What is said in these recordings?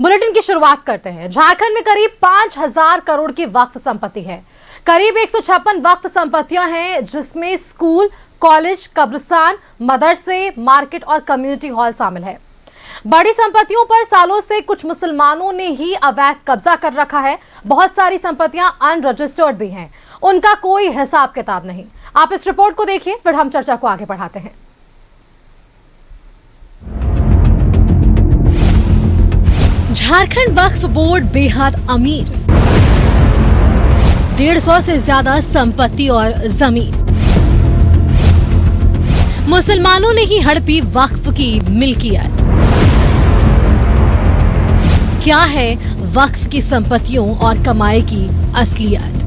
Bulletin की शुरुआत करते हैं। झारखंड में करीब 5000 करोड़ की वक्फ संपत्ति है। करीब 156 वक्फ संपत्तियां हैं, जिसमें स्कूल, कॉलेज, कब्रिस्तान, मदरसे, मार्केट और कम्युनिटी हॉल शामिल है। बड़ी संपत्तियों पर सालों से कुछ मुसलमानों ने ही अवैध कब्जा कर रखा है। बहुत सारी संपत्तियां अनरजिस्टर्ड भी हैं, उनका कोई हिसाब किताब नहीं। आप इस रिपोर्ट को देखिए, फिर हम चर्चा को आगे बढ़ाते हैं। झारखंड वक्फ बोर्ड बेहद अमीर, 150 से ज्यादा संपत्ति और जमीन। मुसलमानों ने ही हड़पी वक्फ की मिल्कियत। क्या है वक्फ की संपत्तियों और कमाई की असलियत?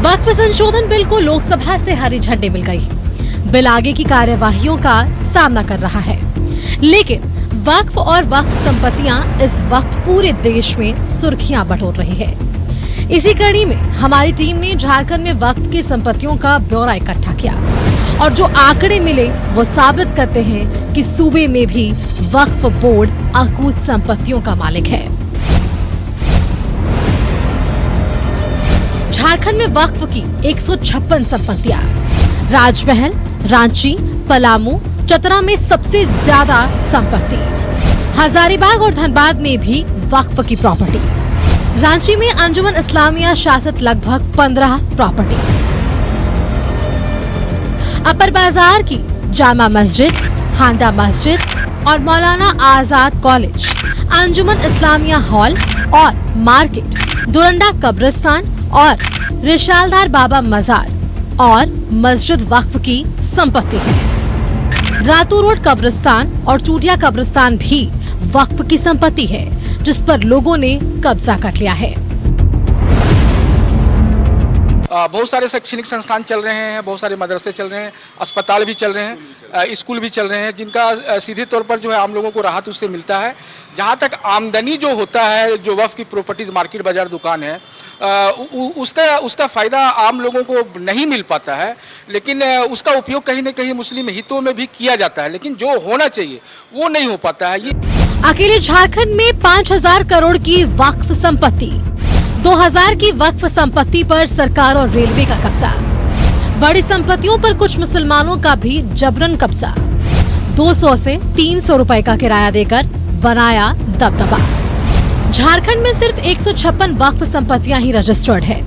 वक्फ संशोधन बिल को लोकसभा से हरी झंडी मिल गई। बिल आगे की कार्यवाहियों का सामना कर रहा है, लेकिन वक्फ और वक्फ संपत्तियां इस वक्त पूरे देश में सुर्खियां बटोर रही है। इसी कड़ी में हमारी टीम ने झारखंड में वक्फ की संपत्तियों का ब्यौरा इकट्ठा किया और जो आंकड़े मिले वो साबित करते हैं कि सूबे में भी वक्फ बोर्ड अकूत संपत्तियों का मालिक है। झारखंड में वक्फ की 156 संपत्तियां, राजमहल, रांची, पलामू, चतरा में सबसे ज्यादा संपत्ति, हजारीबाग और धनबाद में भी वक्फ की प्रॉपर्टी। रांची में अंजुमन इस्लामिया शासित लगभग 15 प्रॉपर्टी। अपर बाजार की जामा मस्जिद, हांडा मस्जिद और मौलाना आजाद कॉलेज, अंजुमन इस्लामिया हॉल और मार्केट, दुरंडा कब्रिस्तान और रिशालदार बाबा मजार और मस्जिद वक्फ की संपत्ति है। रातू रोड कब्रिस्तान और चूटिया कब्रिस्तान भी वक्फ की संपत्ति है, जिस पर लोगों ने कब्जा कर लिया है। बहुत सारे शैक्षणिक संस्थान चल रहे हैं, बहुत सारे मदरसे चल रहे हैं, अस्पताल भी चल रहे हैं, स्कूल भी चल रहे हैं, जिनका सीधे तौर पर जो है आम लोगों को राहत उससे मिलता है। जहाँ तक आमदनी जो होता है, जो वक्फ की प्रॉपर्टीज, मार्केट, बाजार, दुकान है, उसका फ़ायदा आम लोगों को नहीं मिल पाता है, लेकिन उसका उपयोग कहीं न कहीं मुस्लिम हितों में भी किया जाता है, लेकिन जो होना चाहिए वो नहीं हो पाता है। ये अकेले झारखंड में 5000 करोड़ की वक्फ संपत्ति, 2000 की वक्फ संपत्ति पर सरकार और रेलवे का कब्जा। बड़ी संपत्तियों पर कुछ मुसलमानों का भी जबरन कब्जा। 200 से 300 रुपए का किराया देकर बनाया दबदबा। झारखंड में सिर्फ 156 वक्फ संपत्तियां ही रजिस्टर्ड है।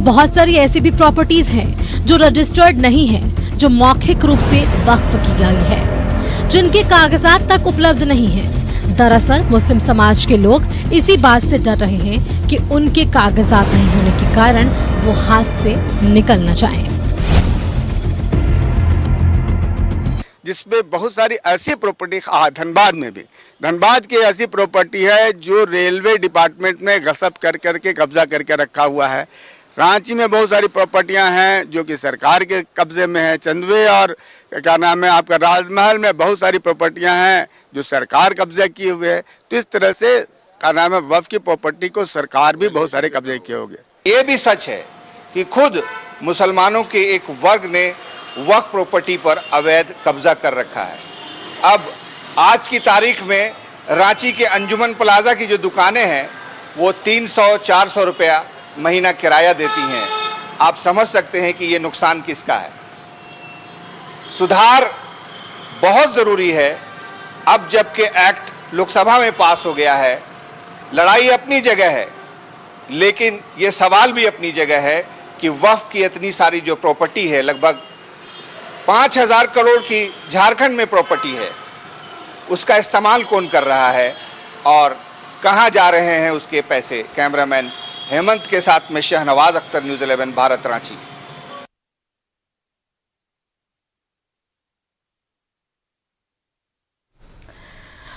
बहुत सारी ऐसी भी प्रॉपर्टीज हैं जो रजिस्टर्ड नहीं है, जो मौखिक रूप से वक्फ की गई है, जिनके कागजात तक उपलब्ध नहीं है। दरअसल मुस्लिम समाज के लोग इसी बात से डर रहे हैं कि उनके कागजात नहीं होने के कारण वो हाथ से निकल न जाएं। जिसमें बहुत सारी ऐसी प्रॉपर्टी, धनबाद में भी, धनबाद की ऐसी प्रॉपर्टी है जो रेलवे डिपार्टमेंट में गसब कर करके कब्जा करके रखा हुआ है। रांची में बहुत सारी प्रॉपर्टियां हैं जो कि सरकार के कब्जे में है। चंदवे और क्या नाम है आपका, राजमहल में बहुत सारी प्रॉपर्टियां हैं जो सरकार कब्जा किए हुए है। तो इस तरह से क्या नाम है, वक्फ की प्रॉपर्टी को सरकार भी बहुत सारे कब्जे किए होंगे। ये भी सच है कि खुद मुसलमानों के एक वर्ग ने वक्फ प्रॉपर्टी पर अवैध कब्जा कर रखा है। अब आज की तारीख में रांची के अंजुमन प्लाजा की जो दुकानें हैं वो 300-400 रुपया महीना किराया देती हैं। आप समझ सकते हैं कि ये नुकसान किसका है। सुधार बहुत ज़रूरी है। अब जबकि एक्ट लोकसभा में पास हो गया है, लड़ाई अपनी जगह है, लेकिन ये सवाल भी अपनी जगह है कि वक्फ की इतनी सारी जो प्रॉपर्टी है, लगभग 5000 करोड़ की झारखंड में प्रॉपर्टी है, उसका इस्तेमाल कौन कर रहा है और कहाँ जा रहे हैं उसके पैसे। कैमरामैन हेमंत के साथ में शहनवाज अख्तर, न्यूज़ 11 भारत, रांची।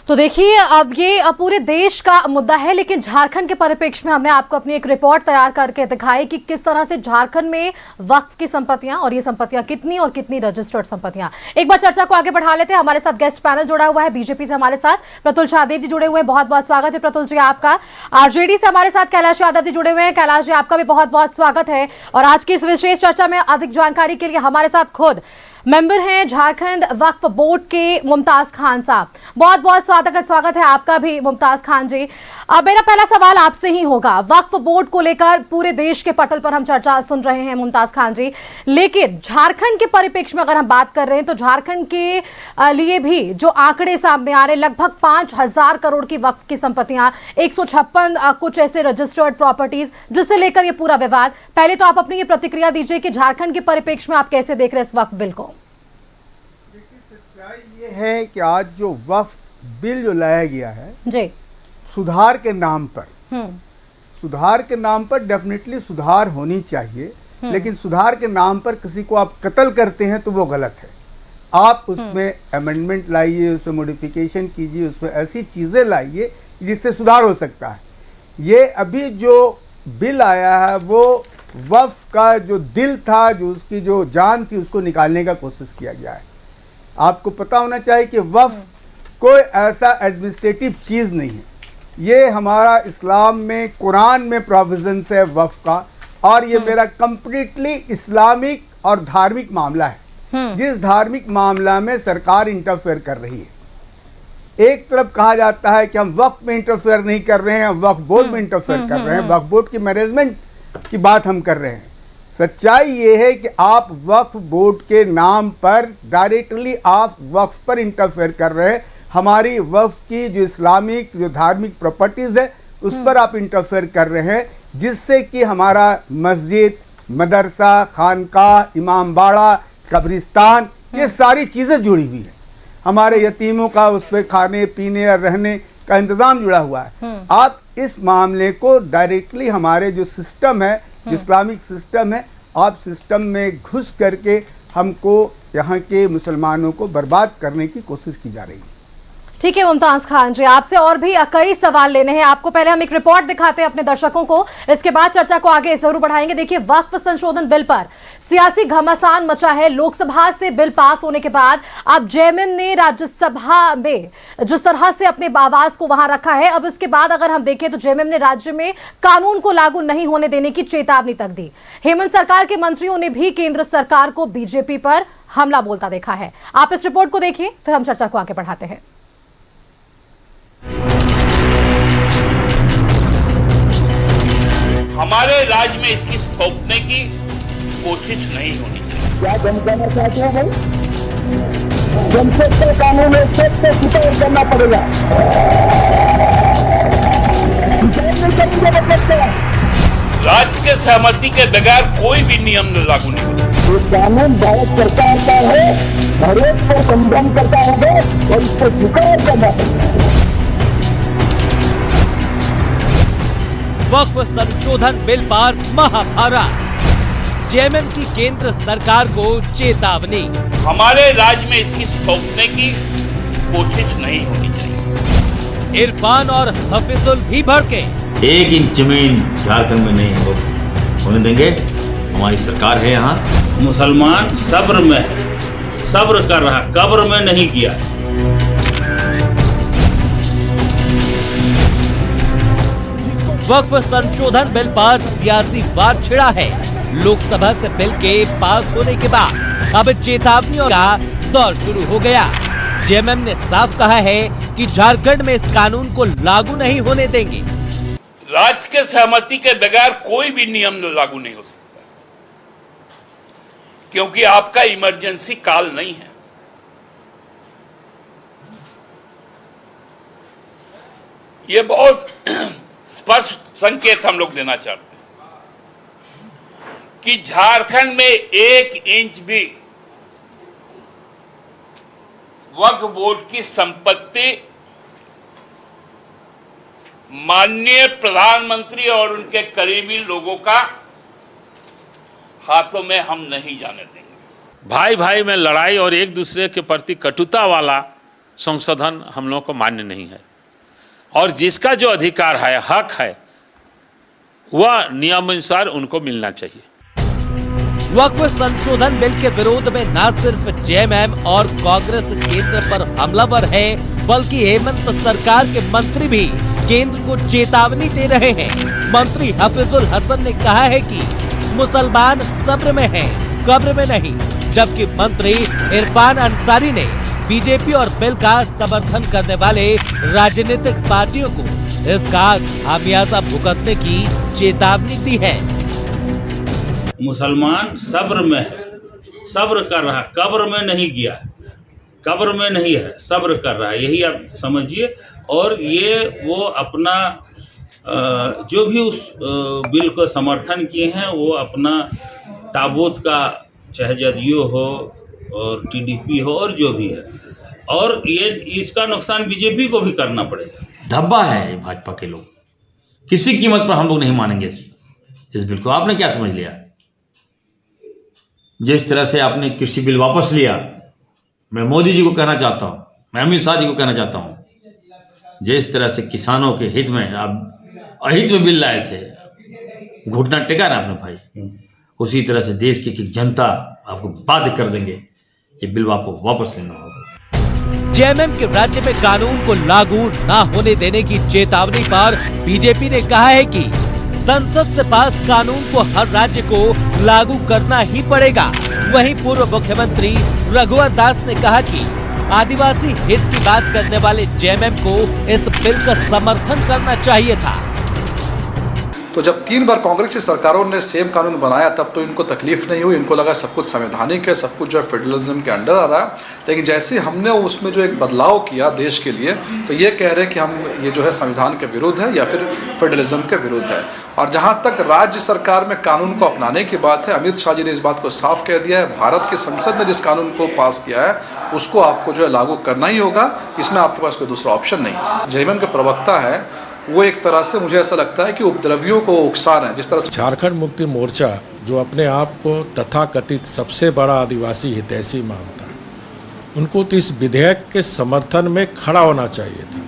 तो देखिए, अब ये पूरे देश का मुद्दा है, लेकिन झारखंड के परिप्रेक्ष्य में हमने आपको अपनी एक रिपोर्ट तैयार करके दिखाई कि किस तरह से झारखंड में वक्फ की संपत्तियां और ये संपत्तियां कितनी और कितनी रजिस्टर्ड संपत्तियां। एक बार चर्चा को आगे बढ़ा लेते हैं। हमारे साथ गेस्ट पैनल जुड़ा हुआ है। बीजेपी से हमारे साथ प्रतुल शाहदेव जी जुड़े हुए हैं, बहुत बहुत स्वागत है प्रतुल जी आपका। आरजेडी से हमारे साथ कैलाश यादव जी जुड़े हुए हैं, कैलाश जी आपका भी बहुत बहुत स्वागत है। और आज की इस विशेष चर्चा में अधिक जानकारी के लिए हमारे साथ खुद मेंबर हैं झारखंड वक्फ बोर्ड के मुमताज खान साहब। बहुत बहुत स्वागत है आपका भी मुमताज खान जी। अब मेरा पहला सवाल आपसे ही होगा, वक्फ बोर्ड को लेकर पूरे देश के पटल पर हम चर्चा सुन रहे हैं मुमताज खान जी, लेकिन झारखंड के परिप्रेक्ष्य में अगर हम बात कर रहे हैं तो झारखंड के लिए भी जो आंकड़े सामने आ रहे, लगभग 5,000 करोड़ की वक्फ की संपत्तियां, 156 कुछ ऐसे रजिस्टर्ड प्रॉपर्टीज, जिससे लेकर ये पूरा विवाद। पहले तो आप अपनी ये प्रतिक्रिया दीजिए कि झारखंड के परिप्रेक्ष्य में आप कैसे देख रहे हैं इस वक्फ बिल को। ये है कि आज जो वक्फ बिल जो लाया गया है जी, सुधार के नाम पर डेफिनेटली सुधार होनी चाहिए, लेकिन सुधार के नाम पर किसी को आप कत्ल करते हैं तो वो गलत है। आप उसमें अमेंडमेंट लाइए, उसमें मॉडिफिकेशन कीजिए, उसमें ऐसी चीज़ें लाइए जिससे सुधार हो सकता है। ये अभी जो बिल आया है वो वक्फ का जो दिल था, जो उसकी जो जान थी, उसको निकालने का कोशिश किया गया है। आपको पता होना चाहिए कि वक्फ कोई ऐसा एडमिनिस्ट्रेटिव चीज़ नहीं है। ये हमारा इस्लाम में, कुरान में प्रोविजंस है वक्फ का, और ये मेरा कंप्लीटली इस्लामिक और धार्मिक मामला है, जिस धार्मिक मामला में सरकार इंटरफेयर कर रही है। एक तरफ कहा जाता है कि हम वक्फ में इंटरफेयर नहीं कर रहे हैं, वक्फ बोर्ड में इंटरफेयर कर रहे हैं, वक्फ बोर्ड की मैनेजमेंट की बात हम कर रहे हैं। सच्चाई ये है कि आप वक्फ बोर्ड के नाम पर डायरेक्टली आप वक्फ पर इंटरफेयर कर रहे हैं। हमारी वक्फ की जो इस्लामिक, जो धार्मिक प्रॉपर्टीज़ है, उस पर आप इंटरफेयर कर रहे हैं, जिससे कि हमारा मस्जिद, मदरसा, खानकाह, इमाम बाड़ा, कब्रिस्तान, ये सारी चीज़ें जुड़ी हुई हैं। हमारे यतीमों का उस पर खाने पीने और रहने का इंतज़ाम जुड़ा हुआ है। आप इस मामले को डायरेक्टली हमारे जो सिस्टम है, जो इस्लामिक सिस्टम है, आप सिस्टम में घुस करके हमको, यहाँ के मुसलमानों को बर्बाद करने की कोशिश की जा रही है। ठीक है मुमताज खान जी, आपसे और भी कई सवाल लेने हैं। आपको पहले हम एक रिपोर्ट दिखाते हैं अपने दर्शकों को, इसके बाद चर्चा को आगे जरूर बढ़ाएंगे। देखिए, वक्फ संशोधन बिल पर सियासी घमासान मचा है। लोकसभा से बिल पास होने के बाद अब जेएमएम ने राज्यसभा में जो तरह से अपने आवाज को वहां रखा है, अब इसके बाद अगर हम देखें तो जेएमएम ने राज्य में कानून को लागू नहीं होने देने की चेतावनी तक दी। हेमंत सरकार के मंत्रियों ने भी केंद्र सरकार को बीजेपी पर हमला बोलता देखा है। आप इस रिपोर्ट को देखिए, फिर हम चर्चा को आगे बढ़ाते हैं। हमारे राज्य में इसकी थोपने की कोशिश नहीं होनी चाहिए। क्या दम करना चाहते हो भाई? संसद के कानून में सबको सुधार करना पड़ेगा। सुधार नहीं करेंगे मतलब क्या? राज्य के सहमति के बगैर कोई भी नियम लागू नहीं हो सकता। ये कानून भारत सरकार का है, हरेक को संबोधन करता होगा और इसको स्वीकार करना पड़ेगा। वक्फ संशोधन बिल पर महाभारत, जेएमएम की केंद्र सरकार को चेतावनी। हमारे राज्य में इसकी थोपने की कोशिश नहीं होनी चाहिए। इरफान और हफीजुल भी भड़के। 1 इंच जमीन झारखंड में नहीं होने देंगे, हमारी सरकार है यहाँ। मुसलमान सब्र में है, सब्र कर रहा, कब्र में नहीं किया। वक्फ संशोधन बिल पर सियासी वार छिड़ा है। लोकसभा से बिल के पास होने के बाद अब चेतावनियों का दौर शुरू हो गया। जेएमएम ने साफ कहा है कि झारखंड में इस कानून को लागू नहीं होने देंगे। राज्य के सहमति के बगैर कोई भी नियम लागू नहीं हो सकता, क्योंकि आपका इमरजेंसी काल नहीं है। ये बहुत स्पष्ट संकेत हम लोग देना चाहते हैं कि झारखंड में 1 इंच भी वक्फ बोर्ड की संपत्ति माननीय प्रधानमंत्री और उनके करीबी लोगों का हाथों में हम नहीं जाने देंगे। भाई भाई में लड़ाई और एक दूसरे के प्रति कटुता वाला संशोधन हम लोगों को मान्य नहीं है, और जिसका जो अधिकार है, हक है, वह नियमानुसार उनको मिलना चाहिए। वक्फ संशोधन बिल के विरोध में न सिर्फ जेएमएम और कांग्रेस केंद्र पर हमलावर है, बल्कि हेमंत सरकार के मंत्री भी केंद्र को चेतावनी दे रहे हैं। मंत्री हफीजुल हसन ने कहा है कि मुसलमान सब्र में हैं, कब्र में नहीं। जबकि मंत्री इरफान अंसारी ने बीजेपी और बिल का समर्थन करने वाले राजनीतिक पार्टियों को इसका खामियाजा भुगतने की चेतावनी दी है। मुसलमान सब्र में है, सब्र कर रहा, कब्र में नहीं गया, कब्र में नहीं है, सब्र कर रहा है, यही आप समझिए। और ये वो अपना जो भी उस बिल को समर्थन किए हैं वो अपना ताबूत का, चाहे जदयू हो और टीडीपी हो और जो भी है, और ये इसका नुकसान बीजेपी को भी करना पड़ेगा। धब्बा है ये भाजपा के लोग, किसी कीमत पर हम लोग नहीं मानेंगे इस बिल को। आपने क्या समझ लिया? जिस तरह से आपने कृषि बिल वापस लिया, मैं मोदी जी को कहना चाहता हूँ, मैं अमित शाह जी को कहना चाहता हूँ, जिस तरह से किसानों के हित में आप अहित में बिल लाए थे, घुटना टेका ना आपने भाई, उसी तरह से देश की जनता आपको बाध्य कर देंगे, ये बिल वापस लेना होगा। जेएमएम के राज्य में कानून को लागू ना होने देने की चेतावनी पर बीजेपी ने कहा है कि संसद से पास कानून को हर राज्य को लागू करना ही पड़ेगा। वहीं पूर्व मुख्यमंत्री रघुवर दास ने कहा कि आदिवासी हित की बात करने वाले जेएमएम को इस बिल का समर्थन करना चाहिए था। तो जब 3 बार कांग्रेस की सरकारों ने सेम कानून बनाया तब तो इनको तकलीफ नहीं हुई, इनको लगा सब कुछ संवैधानिक है, सब कुछ जो है फेडरलिज्म के अंडर आ रहा है। लेकिन जैसे हमने उसमें जो एक बदलाव किया देश के लिए, तो ये कह रहे हैं कि हम ये जो है संविधान के विरुद्ध है या फिर फेडरलिज्म के विरुद्ध है। और जहाँ तक राज्य सरकार में कानून को अपनाने की बात है, अमित शाह जी ने इस बात को साफ कह दिया है, भारत की संसद ने जिस कानून को पास किया है उसको आपको जो है लागू करना ही होगा, इसमें आपके पास कोई दूसरा ऑप्शन नहीं है। जेएमएम के प्रवक्ता है वो एक तरह से मुझे ऐसा लगता है कि उपद्रवियों को उकसा रहे हैं। जिस तरह से झारखंड मुक्ति मोर्चा जो अपने आप को तथाकथित सबसे बड़ा आदिवासी हितैषी मानता है, उनको तो इस विधेयक के समर्थन में खड़ा होना चाहिए था,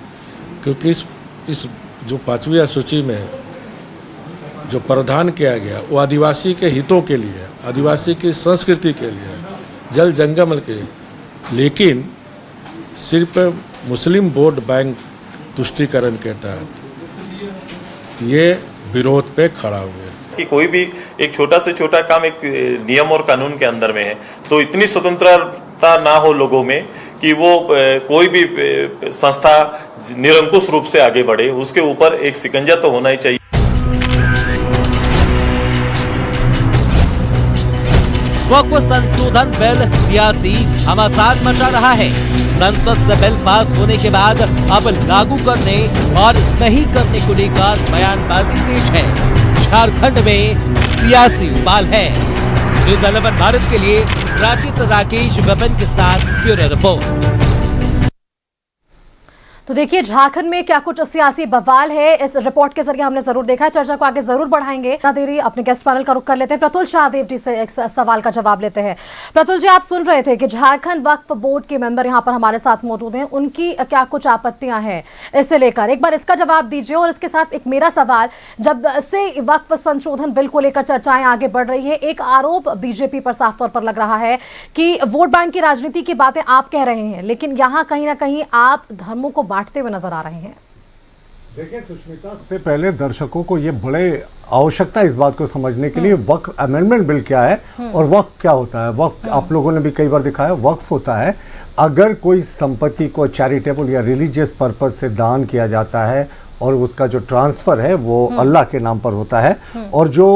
क्योंकि इस जो 5वीं अनुसूची में जो प्रावधान किया गया वो आदिवासी के हितों के लिए, आदिवासी की संस्कृति के लिए, जल जंगल के लिए, लेकिन सिर्फ मुस्लिम वोट बैंक तुष्टीकरण के तहत ये विरोध पे खड़ा हुए कि कोई भी एक छोटा से छोटा काम एक नियम और कानून के अंदर में है, तो इतनी स्वतंत्रता ना हो लोगों में कि वो कोई भी संस्था निरंकुश रूप से आगे बढ़े, उसके ऊपर एक शिकंजा तो होना ही चाहिए। वक्फ संशोधन बिल सियासी घमासान मचा रहा है। संसद से बिल पास होने के बाद अब लागू करने और नहीं करने को लेकर बयानबाजी तेज है। झारखंड में सियासी उबाल है। न्यूज़ 11 भारत के लिए रांची से राकेश विपिन के साथ ब्यूरो रिपोर्ट। तो देखिए झारखंड में क्या कुछ सियासी बवाल है, इस रिपोर्ट के जरिए हमने जरूर देखा है। चर्चा को आगे जरूर बढ़ाएंगे। ना देरी अपने गेस्ट पैनल का रुख कर लेते हैं। प्रतुल शाहदेव जी से एक सवाल का जवाब लेते हैं। प्रतुल जी, आप सुन रहे थे कि झारखंड वक्फ बोर्ड के मेंबर यहाँ पर हमारे साथ मौजूद हैं, उनकी क्या कुछ आपत्तियां हैं इससे लेकर, एक बार इसका जवाब दीजिए। और इसके साथ एक मेरा सवाल, जब से वक्फ संशोधन बिल को लेकर चर्चाएं आगे बढ़ रही है, एक आरोप बीजेपी पर साफ तौर पर लग रहा है कि वोट बैंक की राजनीति की बातें आप कह रहे हैं, लेकिन यहाँ कहीं ना कहीं आप धर्मों को बांटते हुए नजर आ रहे हैं। देखिए सुष्मिता, सबसे पहले दर्शकों को ये बड़े आवश्यकता इस बात को समझने के लिए वक्फ अमेंडमेंट बिल क्या है और वक्फ क्या होता है। वक्फ आप लोगों ने भी कई बार दिखाया, वक्फ होता है अगर कोई संपत्ति को चैरिटेबल या रिलीजियस पर्पज से दान किया जाता है और उसका जो ट्रांसफर है वो अल्लाह के नाम पर होता है, और जो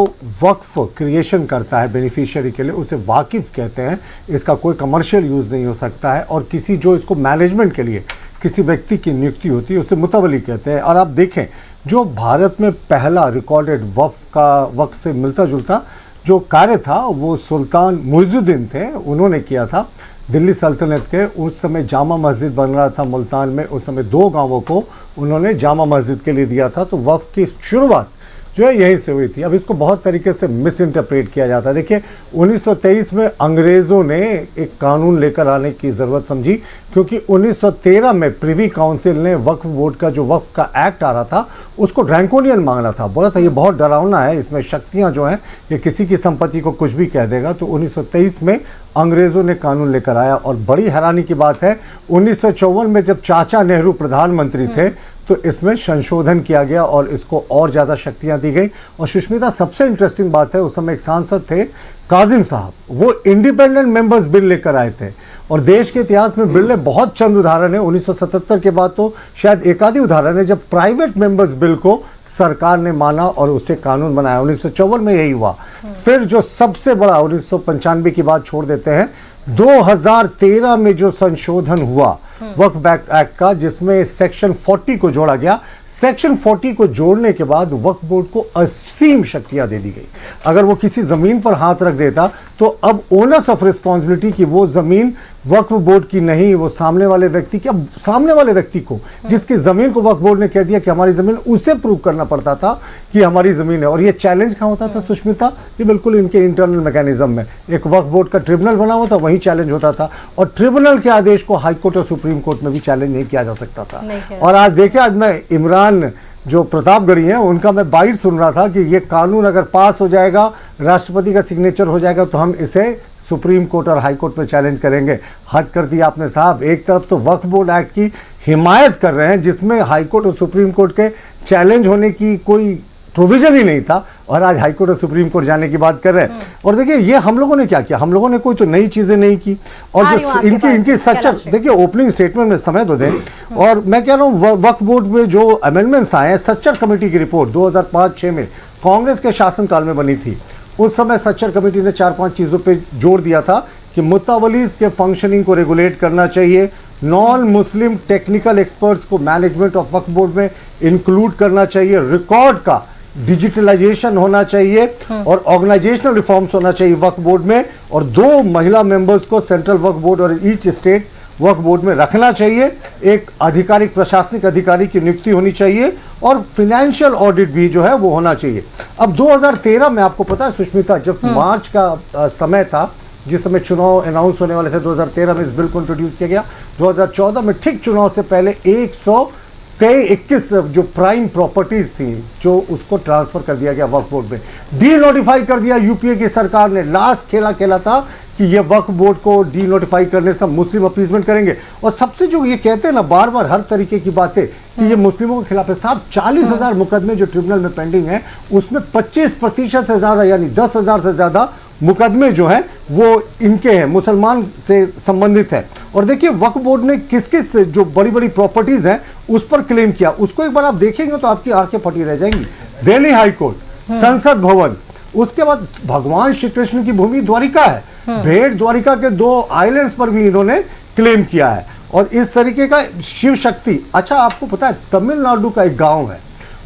वक्फ क्रिएशन करता है बेनिफिशियरी के लिए उसे वाकिफ कहते हैं। इसका कोई कमर्शियल यूज़ नहीं हो सकता है, और किसी जो इसको मैनेजमेंट के लिए किसी व्यक्ति की नियुक्ति होती है उसे मुतवली कहते हैं। और आप देखें जो भारत में पहला रिकॉर्डेड वक्फ से मिलता जुलता जो कार्य था वो सुल्तान मुइजुद्दीन थे, उन्होंने किया था। दिल्ली सल्तनत के उस समय जामा मस्जिद बन रहा था मुल्तान में, उस समय 2 गांवों को उन्होंने जामा मस्जिद के लिए दिया था। तो वक्फ की शुरुआत जो है यहीं से हुई थी। अब इसको बहुत तरीके से मिस इंटरप्रेट किया जाता है। देखिए 1923 में अंग्रेज़ों ने एक कानून लेकर आने की ज़रूरत समझी, क्योंकि 1913 में प्रिवी काउंसिल ने वक्फ बोर्ड का जो वक्फ का एक्ट आ रहा था उसको ड्रैकोनियन मांगना था, बोला था ये बहुत डरावना है, इसमें शक्तियाँ जो हैं ये किसी की संपत्ति को कुछ भी कह देगा। तो 1923 में अंग्रेज़ों ने कानून लेकर आया। और बड़ी हैरानी की बात है 1954 में जब चाचा नेहरू प्रधानमंत्री थे तो इसमें संशोधन किया गया और इसको और ज़्यादा शक्तियां दी गई। और सुष्मिता, सबसे इंटरेस्टिंग बात है, उस समय एक सांसद थे काजिम साहब, वो इंडिपेंडेंट मेंबर्स बिल लेकर आए थे और देश के इतिहास में बिल में बहुत चंद उदाहरण है, 1977 के बाद तो शायद एक आधी उदाहरण है जब प्राइवेट मेंबर्स बिल को सरकार ने माना और उससे कानून बनाया। 1954 में यही हुआ। फिर जो सबसे बड़ा 1995 की बात छोड़ देते हैं, 2013 में जो संशोधन हुआ वक्फ एक्ट का, जिसमें सेक्शन 40 को जोड़ा गया। सेक्शन 40 को जोड़ने के बाद वक्फ बोर्ड को असीम शक्तियां दे दी गई। अगर वो किसी जमीन पर हाथ रख देता तो अब ओनर्स ऑफ रिस्पॉन्सिबिलिटी की वो जमीन वक्फ बोर्ड की नहीं, वो सामने वाले व्यक्ति की। अब सामने वाले व्यक्ति को, जिसकी जमीन को वक्फ बोर्ड ने कह दिया कि हमारी जमीन, उसे प्रूव करना पड़ता था कि हमारी जमीन है। और ये चैलेंज कहाँ होता था सुष्मिता? ये बिल्कुल इनके इंटरनल मैकेनिज्म में एक वक्फ बोर्ड का ट्रिब्यूनल बना हुआ था, वहीं चैलेंज होता था। और ट्रिब्यूनल के आदेश को हाई कोर्ट और सुप्रीम कोर्ट में भी चैलेंज नहीं किया जा सकता था। और आज देखिए, आज मैं इमरान जो प्रतापगढ़ी हैं उनका मैं बाइट सुन रहा था कि ये कानून अगर पास हो जाएगा, राष्ट्रपति का सिग्नेचर हो जाएगा, तो हम इसे सुप्रीम कोर्ट और हाई कोर्ट में चैलेंज करेंगे। हद कर दिया आपने साहब। एक तरफ तो वक्फ बोर्ड एक्ट की हिमायत कर रहे हैं जिसमें हाई कोर्ट और सुप्रीम कोर्ट के चैलेंज होने की कोई प्रोविजन ही नहीं था, और आज हाई कोर्ट और सुप्रीम कोर्ट जाने की बात कर रहे हैं। और देखिए, ये हम लोगों ने क्या किया, हम लोगों ने कोई तो नई चीजें नहीं की। और जो इनकी सच्चा, देखिए ओपनिंग स्टेटमेंट में समय तो दें। और मैं कह रहा हूँ वक्फ बोर्ड में जो अमेंडमेंट्स आए हैं, सच्चर कमेटी की रिपोर्ट 2005-6 में कांग्रेस के शासनकाल में बनी थी। उस समय सच्चर कमेटी ने 4-5 चीज़ों पे जोर दिया था कि मुतावलीज के फंक्शनिंग को रेगुलेट करना चाहिए, नॉन मुस्लिम टेक्निकल एक्सपर्ट्स को मैनेजमेंट ऑफ वक्फ बोर्ड में इंक्लूड करना चाहिए, रिकॉर्ड का डिजिटलाइजेशन होना चाहिए और ऑर्गेनाइजेशनल रिफॉर्म्स होना चाहिए वक्फ बोर्ड में, और 2 महिला मेंबर्स को सेंट्रल वक्फ बोर्ड और ईच स्टेट वक्फ बोर्ड में रखना चाहिए। एक आधिकारिक प्रशासनिक अधिकारी की नियुक्ति होनी चाहिए और फाइनेंशियल ऑडिट भी जो है वो होना चाहिए। अब 2013 में आपको पता है सुष्मिता, जब मार्च का समय था, जिस समय चुनाव अनाउंस होने वाले थे, 2013 में इस बिल को इंट्रोड्यूस किया गया। 2014 में ठीक चुनाव से पहले 121 जो प्राइम प्रॉपर्टीज थी, जो उसको ट्रांसफर कर दिया गया वक्फ बोर्ड में, डी नोटिफाई कर दिया यूपीए की सरकार ने। लास्ट खेला था कि ये वक्फ बोर्ड को डी नोटिफाई करने से मुस्लिम अपीजमेंट करेंगे। और सबसे जो ये कहते हैं ना बार बार हर तरीके की बातें कि ये मुस्लिमों के खिलाफ है, साहब 40,000 मुकदमे जो ट्रिब्यूनल में पेंडिंग है, उसमें 25% से ज्यादा यानी 10,000 से ज्यादा मुकदमे जो हैं वो इनके हैं, मुसलमान से संबंधित है। और देखिए वक्फ बोर्ड ने किस किस जो बड़ी बड़ी प्रॉपर्टीज हैं उस पर क्लेम किया, उसको एक बार आप देखेंगे तो आपकी आंखें फटी रह जाएंगी। दिल्ली हाई कोर्ट, संसद भवन, उसके बाद भगवान श्री कृष्ण की भूमि द्वारिका है, भेड़ द्वारिका के 2 आइलैंड्स पर भी इन्होंने क्लेम किया है। और इस तरीके का शिव शक्ति, अच्छा आपको पता है तमिलनाडु का एक गांव है,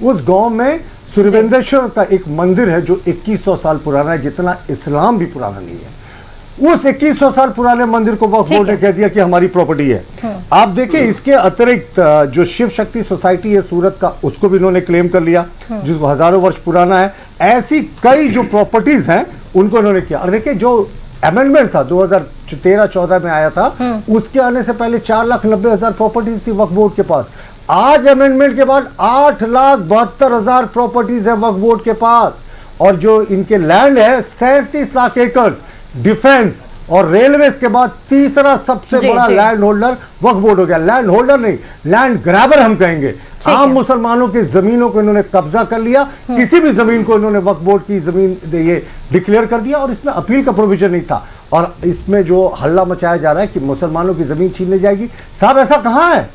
उस गांव में सूर्यवेंद्रेश्वर का एक मंदिर है जो 2100 साल पुराना है, जितना इस्लाम भी पुराना नहीं है। उस 2100 साल पुराने मंदिर को वक्फ बोर्ड ने कह दिया कि हमारी प्रॉपर्टी है। आप देखिए, इसके अतिरिक्त जो शिव शक्ति सोसाइटी है सूरत का, उसको भी इन्होंने क्लेम कर लिया, जिसको हजारों वर्ष पुराना है। ऐसी कई जो प्रॉपर्टीज हैं उनको इन्होंने किया। और देखिए, जो अमेंडमेंट था 2013-14 में आया था, उसके आने से पहले 4,90,000 प्रॉपर्टीज थी वक्फ बोर्ड के पास। आज अमेंडमेंट के बाद 8,72,000 प्रॉपर्टीज है वक्फ बोर्ड के पास। और जो इनके लैंड है 37 लाख एकड़, डिफेंस और रेलवेज के बाद तीसरा सबसे बड़ा लैंड होल्डर वक्फ बोर्ड हो गया। लैंड होल्डर नहीं, लैंड ग्रैबर हम कहेंगे। आम मुसलमानों की जमीनों को इन्होंने कब्जा कर लिया, किसी भी जमीन को इन्होंने वक्फ बोर्ड की जमीन ये डिक्लेयर कर दिया, और इसमें अपील का प्रोविजन नहीं था। और इसमें जो हल्ला मचाया जा रहा है कि मुसलमानों की जमीन छीन ली जाएगी, साहब ऐसा कहां है?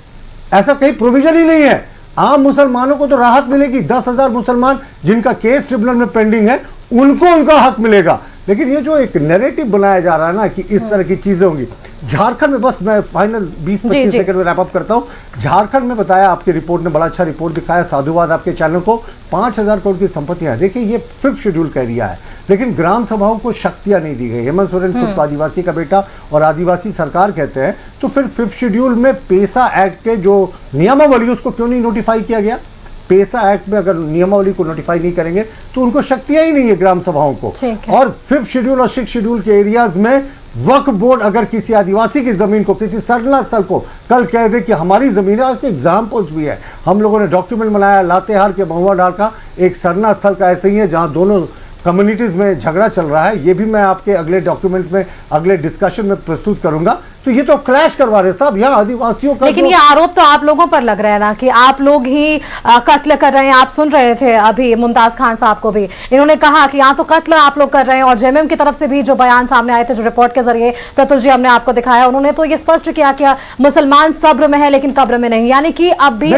ऐसा कहीं प्रोविजन ही नहीं है। आम मुसलमानों को तो राहत मिलेगी, 10,000 मुसलमान जिनका केस ट्रिब्यूनल में पेंडिंग है उनको उनका हक मिलेगा। लेकिन ये जो एक नैरेटिव बनाया जा रहा है ना कि इस तरह की चीजें होंगी, झारखंड में, बस मैं फाइनल 20-25 सेकंड में रैप अप करता हूं। झारखंड में बताया, आपकी रिपोर्ट ने बड़ा अच्छा रिपोर्ट दिखाया, साधुवाद आपके चैनल को। 5,000 करोड़ की संपत्तियां, देखिए ये 5th शेड्यूल का एरिया है, लेकिन ग्राम सभाओं को शक्तियां नहीं दी गई। हेमंत सोरेन खुद आदिवासी का बेटा और आदिवासी सरकार कहते हैं, तो फिर 5th शेड्यूल में पेसा एक्ट के जो नियमावली उसको क्यों नहीं नोटिफाई किया गया? पेसा एक्ट में अगर नियमावली को नोटिफाई नहीं करेंगे तो उनको शक्तियां ही नहीं है ग्राम सभाओं को। और 5th शेड्यूल और 6th शेड्यूल के एरियाज में वक्फ बोर्ड अगर किसी आदिवासी की जमीन को, किसी सरना स्थल को कल कह दे कि हमारी जमीन है, ऐसे एग्जाम्पल्स भी है। हम लोगों ने डॉक्यूमेंट बनाया, लातेहार के महुआ डाल का एक सरना स्थल का ऐसे ही है जहां दोनों कम्युनिटीज में झगड़ा चल रहा है। ये भी मैं आपके अगले डॉक्यूमेंट में, अगले डिस्कशन में प्रस्तुत करूंगा। तो ये तो क्लैश करवा रहे साहब यहाँ आदिवासियों का। लेकिन ये आरोप तो आप लोगों पर लग रहा है ना कि आप लोग ही कत्ल कर रहे हैं। आप सुन रहे थे अभी मुमताज खान साहब को भी, इन्होंने कहा कि यहाँ तो कत्ल आप लोग कर रहे हैं। और जेएमएम की तरफ से भी जो बयान सामने आए थे, जो रिपोर्ट के जरिए प्रतुल जी हमने आपको दिखाया, उन्होंने तो ये स्पष्ट किया कि मुसलमान सब्र में है लेकिन कब्र में नहीं, यानी कि अब भी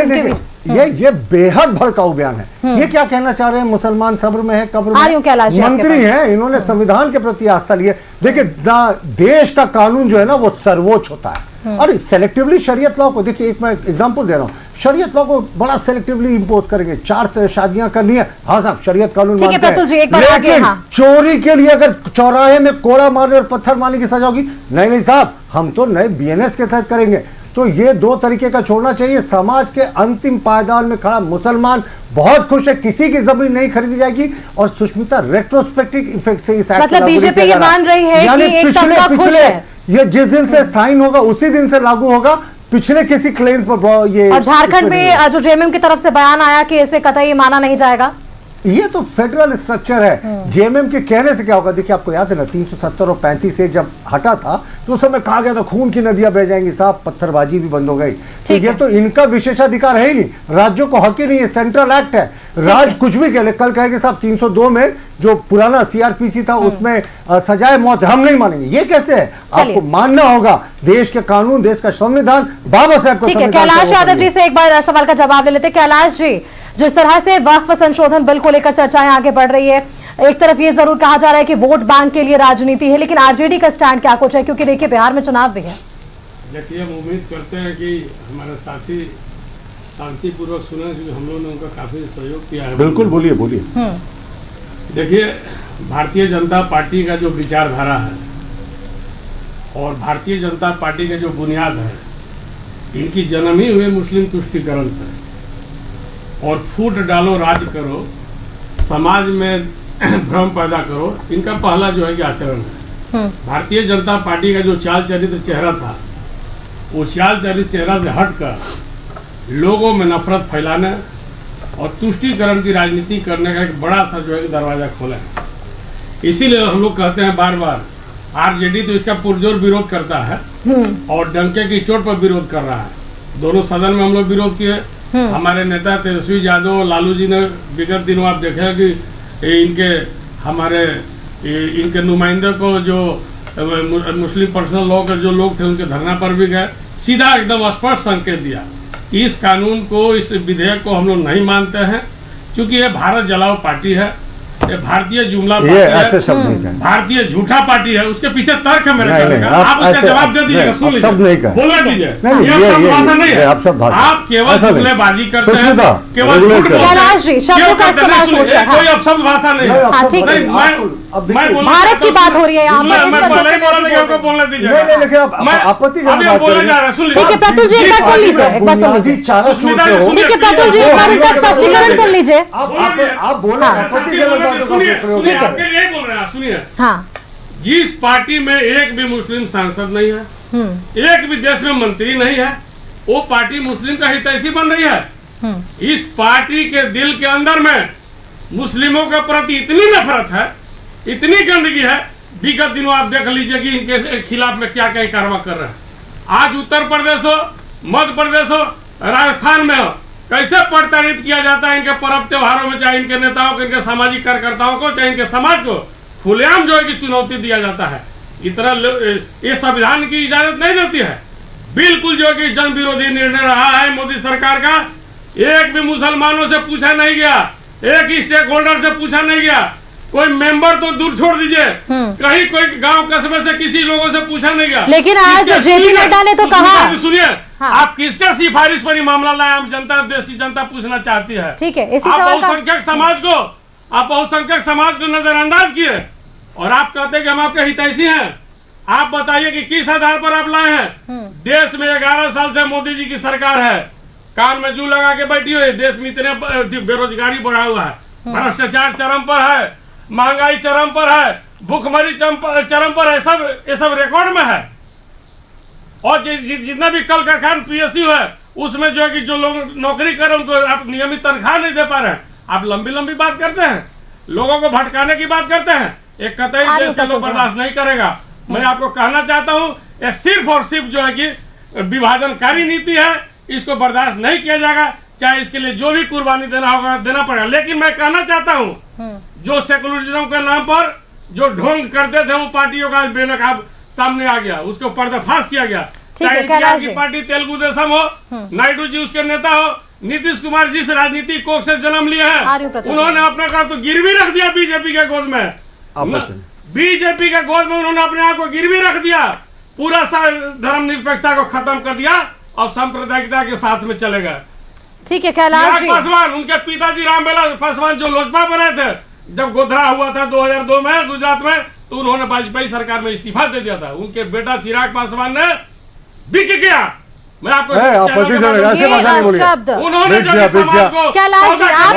ये बेहद भड़काऊ बयान है। ये क्या कहना चाह रहे हैं, मुसलमान सब्र में है कब्र में? मंत्री हैं, इन्होंने संविधान के प्रति आस्था ली है। देखिए देश का कानून जो है ना वो सर्वोच्च होता है, और सेलेक्टिवली शरीयत लॉ को देखिए, एक मैं एग्जांपल दे रहा हूँ, शरीयत लॉ को बड़ा सेलेक्टिवली इंपोज करेंगे। 4 शादियां करनी है, हाँ साहब शरीयत कानून मानते हैं, लेकिन चोरी के लिए अगर चौराहे में कोड़ा मारने और पत्थर मारने की सजा होगी, नहीं साहब हम तो नए बीएनएस के तहत करेंगे। तो ये दो तरीके का छोड़ना चाहिए। समाज के अंतिम पायदान में खड़ा मुसलमान बहुत खुश है, किसी की जमीन नहीं खरीदी जाएगी। और सुष्मिता रेट्रोस्पेक्टिव इफेक्ट से इस मतलब बीजेपी ये मान रही है कि एक तबका खुश है। ये जिस दिन से साइन होगा उसी दिन से लागू होगा, पिछले किसी क्लेम पर ये। और झारखंड में जो जेएमएम की तरफ से बयान आया कि इसे कतई माना नहीं जाएगा, ये तो फेडरल स्ट्रक्चर है। जेएमएम के कहने से क्या होगा? देखिए आपको याद है ना 370 और 35 से जब हटा था तो उस समय कहा गया था खून की नदियां बह जाएंगी साहब, पत्थरबाजी भी बंद हो गई। तो ये तो इनका विशेषाधिकार है ही नहीं, राज्यों को हक ही नहीं है, सेंट्रल एक्ट है। राज कुछ भी कह ले, कल कहेंगे साहब 302 में जो पुराना सीआरपीसी था उसमें सजाए मौत हम नहीं मानेंगे। ये कैसे है? आपको मानना होगा देश के कानून, देश का संविधान, बाबा साहब का। कैलाश यादव जी से एक बार सवाल का जवाब ले लेते। कैलाश जी, जिस तरह से वक्फ संशोधन बिल को लेकर चर्चाएं आगे बढ़ रही है, एक तरफ ये जरूर कहा जा रहा है कि वोट बैंक के लिए राजनीति है, लेकिन आरजेडी का स्टैंड क्या कुछ है? क्योंकि देखिए बिहार में चुनाव भी है। देखिए हम उम्मीद करते हैं कि हमारे साथी शांतिपूर्वक सुने, क्योंकि हम लोगों ने उनका काफी सहयोग किया है। बिल्कुल, बोलिए बोलिए। देखिए भारतीय जनता पार्टी का जो विचारधारा है और भारतीय जनता पार्टी का जो बुनियाद है, इनकी जन्म ही हुए मुस्लिम तुष्टिकरण से। और फूट डालो राज करो, समाज में भ्रम पैदा करो, इनका पहला जो है कि आचरण है। भारतीय जनता पार्टी का जो चाल चरित्र चेहरा था, वो चाल चरित्र चेहरा से हटकर लोगों में नफरत फैलाने और तुष्टीकरण की राजनीति करने का एक बड़ा सा जो है दरवाजा खोला है। इसीलिए हम लोग कहते हैं बार बार, आरजेडी तो इसका पुरजोर विरोध करता है और डंके की चोट पर विरोध कर रहा है। दोनों सदन में हम लोग विरोध किए। हमारे नेता तेजस्वी यादव, लालू जी ने विगत दिनों आप देखे कि इनके नुमाइंदे को जो मुस्लिम पर्सनल लॉ के जो लोग थे उनके धरना पर भी गए, सीधा एकदम स्पष्ट संकेत दिया इस कानून को, इस विधेयक को हम लोग नहीं मानते हैं, क्योंकि ये भारत जलाओ पार्टी है, ये भारतीय जुमला पार्टी है, भारतीय झूठा पार्टी है। उसके पीछे तर्क है मेरे ख्याल का। आप उसका जवाब दे दीजिएगा, सुन लीजिए, बोला दीजिए। ये सब भाषा नहीं है, आप केवल जुमलेबाजी करते हैं, केवल कैलाश जी शब्दों का इस्तेमाल सोच रहा है, कोई अब शब्द भाषा नहीं है। भारत की बात हो रही है यहाँ पर, बोलने दीजिए। आपत्ति ठीक है प्रतुल जी एक बार सुन लीजिए, एक बार सुन लीजिए। ठीक है प्रतुल जी एक बार उनका स्पष्टीकरण सुन लीजिए। आप बोले ठीक है, यही बोल रहे हैं, सुनिए। हाँ, जिस पार्टी में एक भी मुस्लिम सांसद नहीं है, एक भी देश में मंत्री नहीं है, वो पार्टी मुस्लिम का हितैषी बन रही है। इस पार्टी के दिल के अंदर में मुस्लिमों के प्रति इतनी नफरत है, इतनी गंदगी है, विगत दिनों आप देख लीजिए कि इनके खिलाफ में क्या क्या कार्रवाई कर रहे हैं। आज उत्तर प्रदेश हो, मध्य प्रदेश हो, राजस्थान में हो, कैसे प्रताड़ित किया जाता है इनके पर्व त्योहारों में, चाहे इनके नेताओं को, इनके सामाजिक कार्यकर्ताओं को, चाहे इनके समाज को खुलेआम जो है कि चुनौती दिया जाता है। इस तरह ये संविधान की इजाजत नहीं देती है। बिल्कुल जो है कि जन विरोधी निर्णय रहा है मोदी सरकार का। एक भी मुसलमानों से पूछा नहीं गया, एक स्टेक होल्डर से पूछा नहीं गया, कोई मेंबर तो दूर छोड़ दीजिए, कहीं कोई गांव कस्बे से किसी लोगों से पूछा नहीं गया। लेकिन आज जेपी नड्डा ने तो कहा, सुनिए, आप किसके सिफारिश पर मामला लाए? हम जनता, देश की जनता पूछना चाहती है। ठीक है, इसी आप बहुसंख्यक समाज को नजरअंदाज किए और आप कहते हैं कि हम आपके हितैषी हैं। आप बताइए कि किस आधार पर आप लाए हैं? देश में 11 साल से मोदी जी की सरकार है, कान में जू लगा के बैठी हुई है। देश में इतने बेरोजगारी बढ़ा हुआ है, भ्रष्टाचार चरम पर है, महंगाई चरम पर है, भूखमरी चरम पर है, ये सब रिकॉर्ड में है। और जितना भी कल कारखाना पीएसयू है उसमें जो है कि जो लोग नौकरी कर रहे हैं उनको आप नियमित तनख्वाह नहीं दे पा रहे हैं। आप लंबी लंबी बात करते हैं, लोगों को भटकाने की बात करते हैं। एक कतई देश के लोग बर्दाश्त नहीं करेगा। मैं आपको कहना चाहता हूं ये सिर्फ और सिर्फ जो है कि विभाजनकारी नीति है, इसको बर्दाश्त नहीं किया जाएगा, चाहे इसके लिए जो भी कुर्बानी देना होगा देना पड़ेगा। लेकिन मैं कहना चाहता हूँ, जो सेकुलरिज्म के नाम पर जो ढोंग करते थे वो पार्टियों का बेनकाब सामने आ गया, उसको पर्दाफाश किया गया। चाहे कैलाश की पार्टी तेलुगु देशम हो, नायडू जी उसके नेता हो, नीतीश कुमार जिस राजनीतिक कोख से जन्म लिया है, उन्होंने अपने का तो गिरवी रख दिया बीजेपी के गोद में। बीजेपी के गोद में उन्होंने अपने आप को गिरवी रख दिया, पूरा धर्मनिरपेक्षता को खत्म कर दिया और सांप्रदायिकता के साथ में चले गए। ठीक है कैलाश जी। पासवान, उनके पिताजी रामविलास पासवान जो लोजपा बने थे, जब गोधरा हुआ था 2002 में गुजरात में, तो उन्होंने वाजपेयी सरकार में इस्तीफा दे दिया था। उनके बेटा चिराग पासवान ने बिक गया। मैं आपको ऐसे भाषा नहीं बोलिए। उन्होंने कैलाश जी आप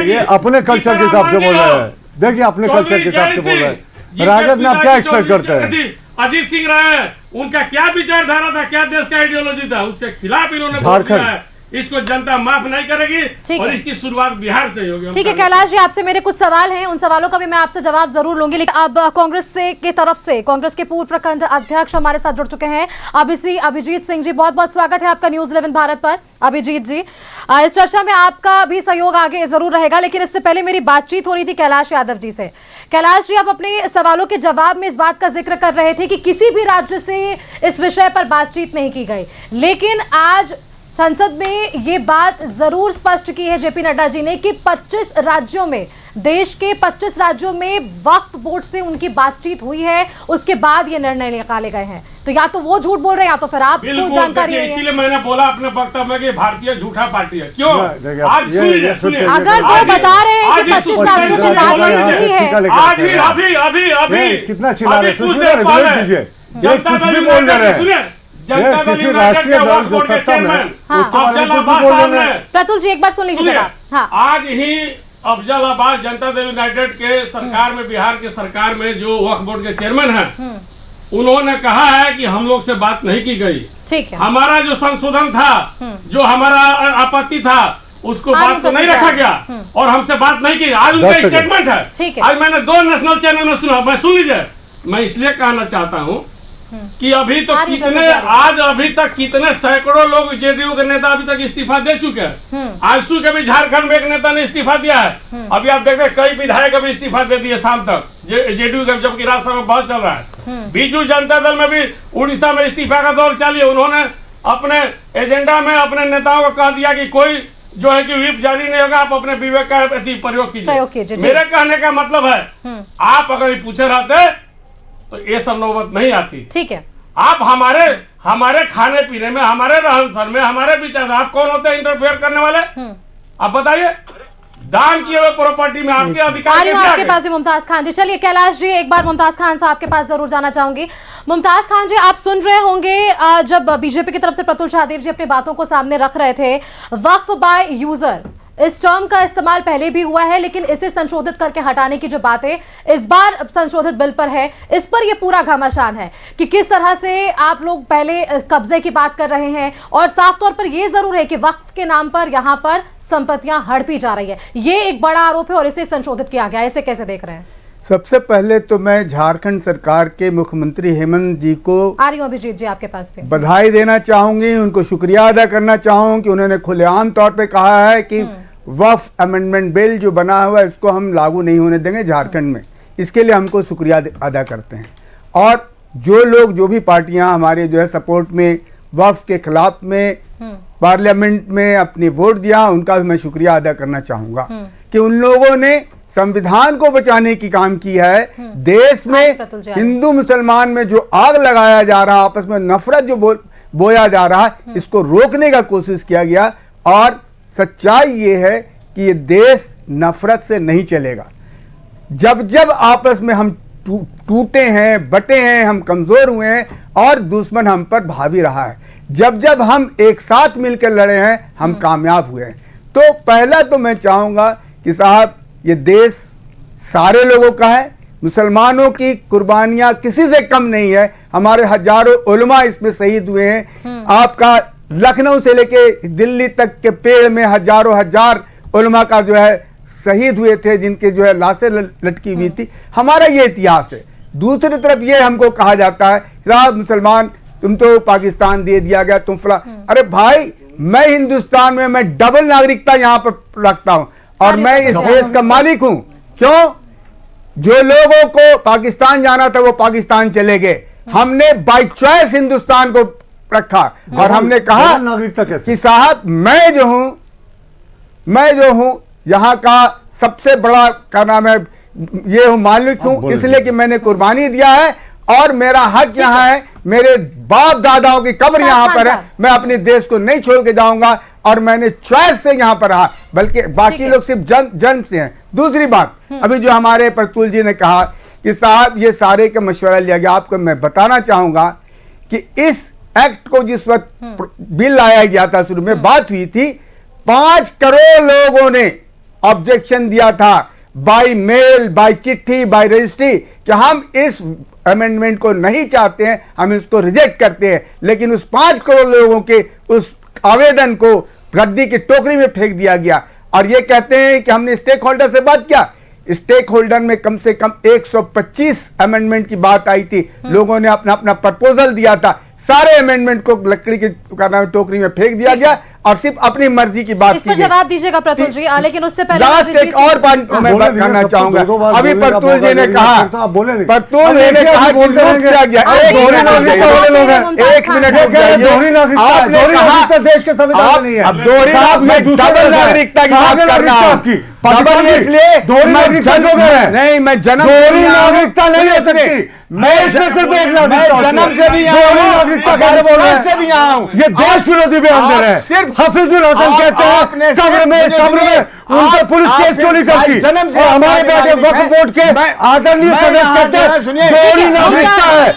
ये अपने कल्चर के हिसाब से बोल रहे हैं। देखिए अपने कल्चर के हिसाब से बोल रहे हैं। राजद में आप क्या एक्सपेक्ट करते हैं? अजीत सिंह रहे, उनका क्या विचारधारा था, क्या देश का आइडियोलॉजी था, उसके खिलाफ इन्होंने झारखंड, इसको जनता माफ नहीं करेगी और इसकी शुरुआत बिहार से होगी। ठीक है कैलाश जी, आपसे मेरे कुछ सवाल हैं, उन सवालों का भी मैं आपसे जवाब जरूर लूंगी। लेकिन अब कांग्रेस से की तरफ से कांग्रेस के पूर्व प्रखंड अध्यक्ष हमारे साथ जुड़ चुके हैं, अभिजीत सिंह जी। बहुत बहुत स्वागत है आपका न्यूज 11 भारत पर। अभिजीत जी, इस चर्चा में आपका भी सहयोग आगे जरूर रहेगा, लेकिन इससे पहले मेरी बातचीत हो रही थी कैलाश यादव जी से। कैलाश जी, आप अपने सवालों के जवाब में इस बात का जिक्र कर रहे थे कि किसी भी राज्य से इस विषय पर बातचीत नहीं की गई, लेकिन आज संसद में ये बात जरूर स्पष्ट की है जेपी नड्डा जी ने कि 25 राज्यों में, देश के 25 राज्यों में वक्फ बोर्ड से उनकी बातचीत हुई है, उसके बाद ये निर्णय निकाले गए हैं। तो या तो वो झूठ बोल रहे हैं या तो फिर आपको जानकारी है। इसीलिए मैंने बोला अपने वक्तव्य में कि भारतीय झूठा पार्टी है। क्यों? आज सुनिए, अगर वो बता रहे हैं कि 25 राज्यों से बातचीत हुई है, अभी कितना चिल्ला रहे हैं? जनता दल बोल रहे हैं, किसी राष्ट्रीय दल जो सत्ता में उसके बारे में कुछ बोल रहे हैं। प्रतुल जी एक बार सुन लीजिए। आज ही अफजल अब्बास जनता दल यूनाइटेड के सरकार में, बिहार के सरकार में जो वक्फ बोर्ड के चेयरमैन हैं, उन्होंने कहा है कि हम लोग से बात नहीं की गई। ठीक है, हमारा जो संशोधन था, जो हमारा आपत्ति था, उसको बात तो नहीं रखा गया और हमसे बात नहीं की। आज उनका स्टेटमेंट है। आज मैंने 2 नेशनल चैनल में सुना, मैं सुन लीजिए। मैं इसलिए कहना चाहता हूँ कि अभी तो अभी तक कितने सैकड़ों लोग जेडीयू के नेता अभी तक इस्तीफा दे चुके हैं। आजसू के भी झारखंड में एक नेता ने इस्तीफा दिया है। अभी आप देखते हैं कई विधायक अभी इस्तीफा दे दिए शाम तक जेडीयू का, जबकि राज्यसभा में बहुत चल रहा है। बीजू जनता दल में भी उड़ीसा में इस्तीफा का दौर चालू है। उन्होंने अपने एजेंडा में अपने नेताओं को कह दिया कि कोई जो है कि व्हिप जारी नहीं होगा, आप अपने विवेक का प्रयोग कीजिए। मेरे कहने का मतलब है, आप अगर पूछे रहते तो ये सब नौबत नहीं आती। ठीक है, आप हमारे खाने पीने में, हमारे रहन सहन में, हमारे विचार, आप कौन होते हैं इंटरफेयर करने वाले? आप बताइए, दान किए हुए प्रॉपर्टी में आपके अधिकार आपके पास है मुमताज खान जी। चलिए कैलाश जी, एक बार मुमताज खान साहब के पास जरूर जाना चाहूंगी। मुमताज खान जी, आप सुन रहे होंगे जब बीजेपी की तरफ से प्रतुल शाहदेव जी अपनी बातों को सामने रख रहे थे, वक्फ बाय यूजर इस टर्म का इस्तेमाल पहले भी हुआ है, लेकिन इसे संशोधित करके हटाने की जो बातें इस बार संशोधित बिल पर है, इस पर ये पूरा घमासान है कि किस तरह से आप लोग पहले कब्जे की बात कर रहे हैं और साफ तौर पर ये जरूर है कि वक्फ के नाम पर यहाँ पर संपत्तियां हड़पी जा रही है। ये एक बड़ा आरोप है और इसे संशोधित किया गया। इसे कैसे देख रहे हैं? सबसे पहले तो मैं झारखंड सरकार के मुख्यमंत्री हेमंत जी को आ रही हूं अभिजीत जी आपके पास भी बधाई देना चाहूंगी, उनको शुक्रिया अदा करना चाहूंगी कि उन्होंने खुलेआम तौर पे कहा है कि वक्फ अमेंडमेंट बिल जो बना हुआ है इसको हम लागू नहीं होने देंगे झारखंड में। इसके लिए हमको शुक्रिया अदा करते हैं। और जो लोग, जो भी पार्टियां हमारे जो है सपोर्ट में वक्फ के खिलाफ में पार्लियामेंट में अपनी वोट दिया, उनका भी मैं शुक्रिया अदा करना चाहूंगा कि उन लोगों ने संविधान को बचाने की काम की है। देश में हिंदू मुसलमान में जो आग लगाया जा रहा, आपस में नफरत जो बोया जा रहा है, इसको रोकने का कोशिश किया गया। और सच्चाई ये है कि ये देश नफरत से नहीं चलेगा। जब जब आपस में हम टूटे हैं, बटे हैं, हम कमजोर हुए हैं और दुश्मन हम पर भावी रहा है, जब जब हम एक साथ मिलकर लड़े हैं, हम कामयाब हुए हैं। तो पहला तो मैं चाहूंगा कि साहब, ये देश सारे लोगों का है, मुसलमानों की कुर्बानियां किसी से कम नहीं है। हमारे हजारों उलमा इसमें शहीद हुए हैं। आपका लखनऊ से लेके दिल्ली तक के पेड़ में हजारों हजार उलमा का जो है शहीद हुए थे, जिनके जो है लाशें लटकी हुई थी। हमारा ये इतिहास है। दूसरी तरफ ये हमको कहा जाता है साहब मुसलमान तुम तो पाकिस्तान दे दिया गया तुम फला। अरे भाई मैं हिंदुस्तान में मैं डबल नागरिकता यहाँ पर रखता हूं और मैं इस देश का मालिक हूं। क्यों? जो लोगों को पाकिस्तान जाना था वो पाकिस्तान चले गए, हमने बाय चॉइस हिंदुस्तान को रखा और हमने कहा कि साहब मैं जो हूं यहाँ का सबसे बड़ा क्या नाम है ये हूं मालिक हूं, इसलिए कि मैंने कुर्बानी दिया है और मेरा हक यहाँ है, मेरे बाप दादाओं की कब्र यहाँ पर है, मैं अपने देश को नहीं छोड़ के जाऊंगा और मैंने चॉइस से यहाँ पर रहा, बल्कि बाकी लोग सिर्फ जन्म से हैं। दूसरी बात अभी जो हमारे प्रतुल जी ने कहा कि साहब ये सारे का मशवरा लिया गया, आपको मैं बताना चाहूंगा कि इस एक्ट को जिस वक्त बिल लाया गया था शुरू में बात हुई थी 5 करोड़ लोगों ने ऑब्जेक्शन दिया था बाय मेल बाय चिट्ठी बाय रजिस्ट्री कि हम इस अमेंडमेंट को नहीं चाहते हैं, हम इसको रिजेक्ट करते हैं। लेकिन उस 5 करोड़ लोगों के उस आवेदन को रद्दी की टोकरी में फेंक दिया गया और ये कहते हैं कि हमने स्टेक होल्डर से बात किया। स्टेक होल्डर में कम से कम 125 अमेंडमेंट की बात आई थी, लोगों ने अपना अपना प्रपोजल दिया था, सारे अमेंडमेंट को लकड़ी की टोकरी में फेंक दिया गया और सिर्फ अपनी मर्जी की बात की। जवाब दीजिएगा प्रतुल जी, लेकिन उससे पहले लास्ट एक और बात मैं बात करना चाहूंगा। अभी प्रतुल जी ने कहा, प्रतुल जी ने कहा कि लूट किया गया। एक मिनट आपने कहा देश के संविधान में नहीं है, अब डबल नागरिकता की बात कर रहा हूं, डबल इसलिए नहीं मैं जन्म नागरिकता नहीं हो सकती, मैं सिर्फ एक जन्म से भी नागरिकता कैसे बोल रहे हैं, भी यहाँ हूँ, ये देश विरोधी बयान दे रहे हैं। सिर्फ हफीजुल हसन कहते हैं सब्र में उन पर पुलिस केस क्यों नहीं करती, और हमारे बेटे वक्फ बोर्ड के आदरणीय सदस्य कहते हैं दोहरी नागरिकता है,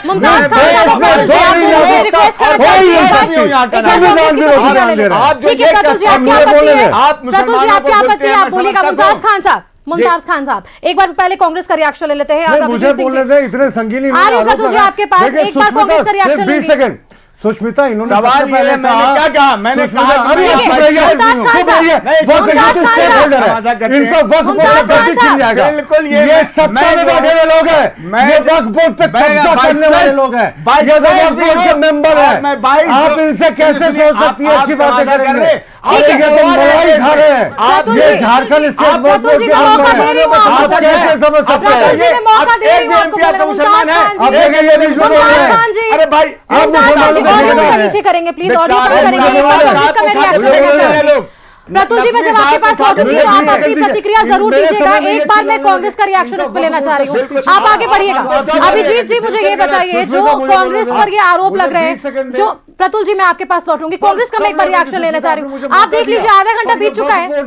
संविधान विरोधी बयान दे रहे हैं। ठीक है प्रतुल जी, आप क्या आपत्ति है, आप बोलिएगा। मुमताज खान साहब एक बार पहले कांग्रेस का रिएक्शन ले लेते हैं। मुझे बोलने दें, इतने संगीन प्रतुल जी आपके पास एक बार कांग्रेस का रिएक्शन 20 सेकंड। सुष्मिता इन्होंने सवाल ये है, मैंने क्या कहा, मैंने कहा अभी इनका वक्त बोर्ड पे छीन जाएगा। बिल्कुल ये सत्ता में बैठे हुए लोग हैं, ये वक्त बोर्ड पे कब्जा करने वाले लोग हैं, ये वक्त बोर्ड के मेंबर हैं। आप इनसे कैसे सोच सकती है अच्छी बातें करेंगे? ये तो मलाई खा रहे हैं, ये झारखंड स्टेट बोर्ड आप कैसे समझ सकते हैं? अरे भाई आप नीचे करेंगे प्लीज, ऑडियो कम करेंगे। प्रतुल जी मैं जब आपके पास लौटूंगी तो आप अपनी प्रतिक्रिया जरूर दीजिएगा। एक बार मैं कांग्रेस का रिएक्शन इस पे लेना चाह रही हूँ, आप आगे बढ़िएगा। अभिजीत जी मुझे ये बताइए, जो कांग्रेस पर ये आरोप लग रहे हैं, जो प्रतुल जी मैं आपके पास लौटूंगी, कांग्रेस का मैं एक बार रिएक्शन लेना चाह रही हूँ। आप देख लीजिए आधा घंटा बीत चुका है,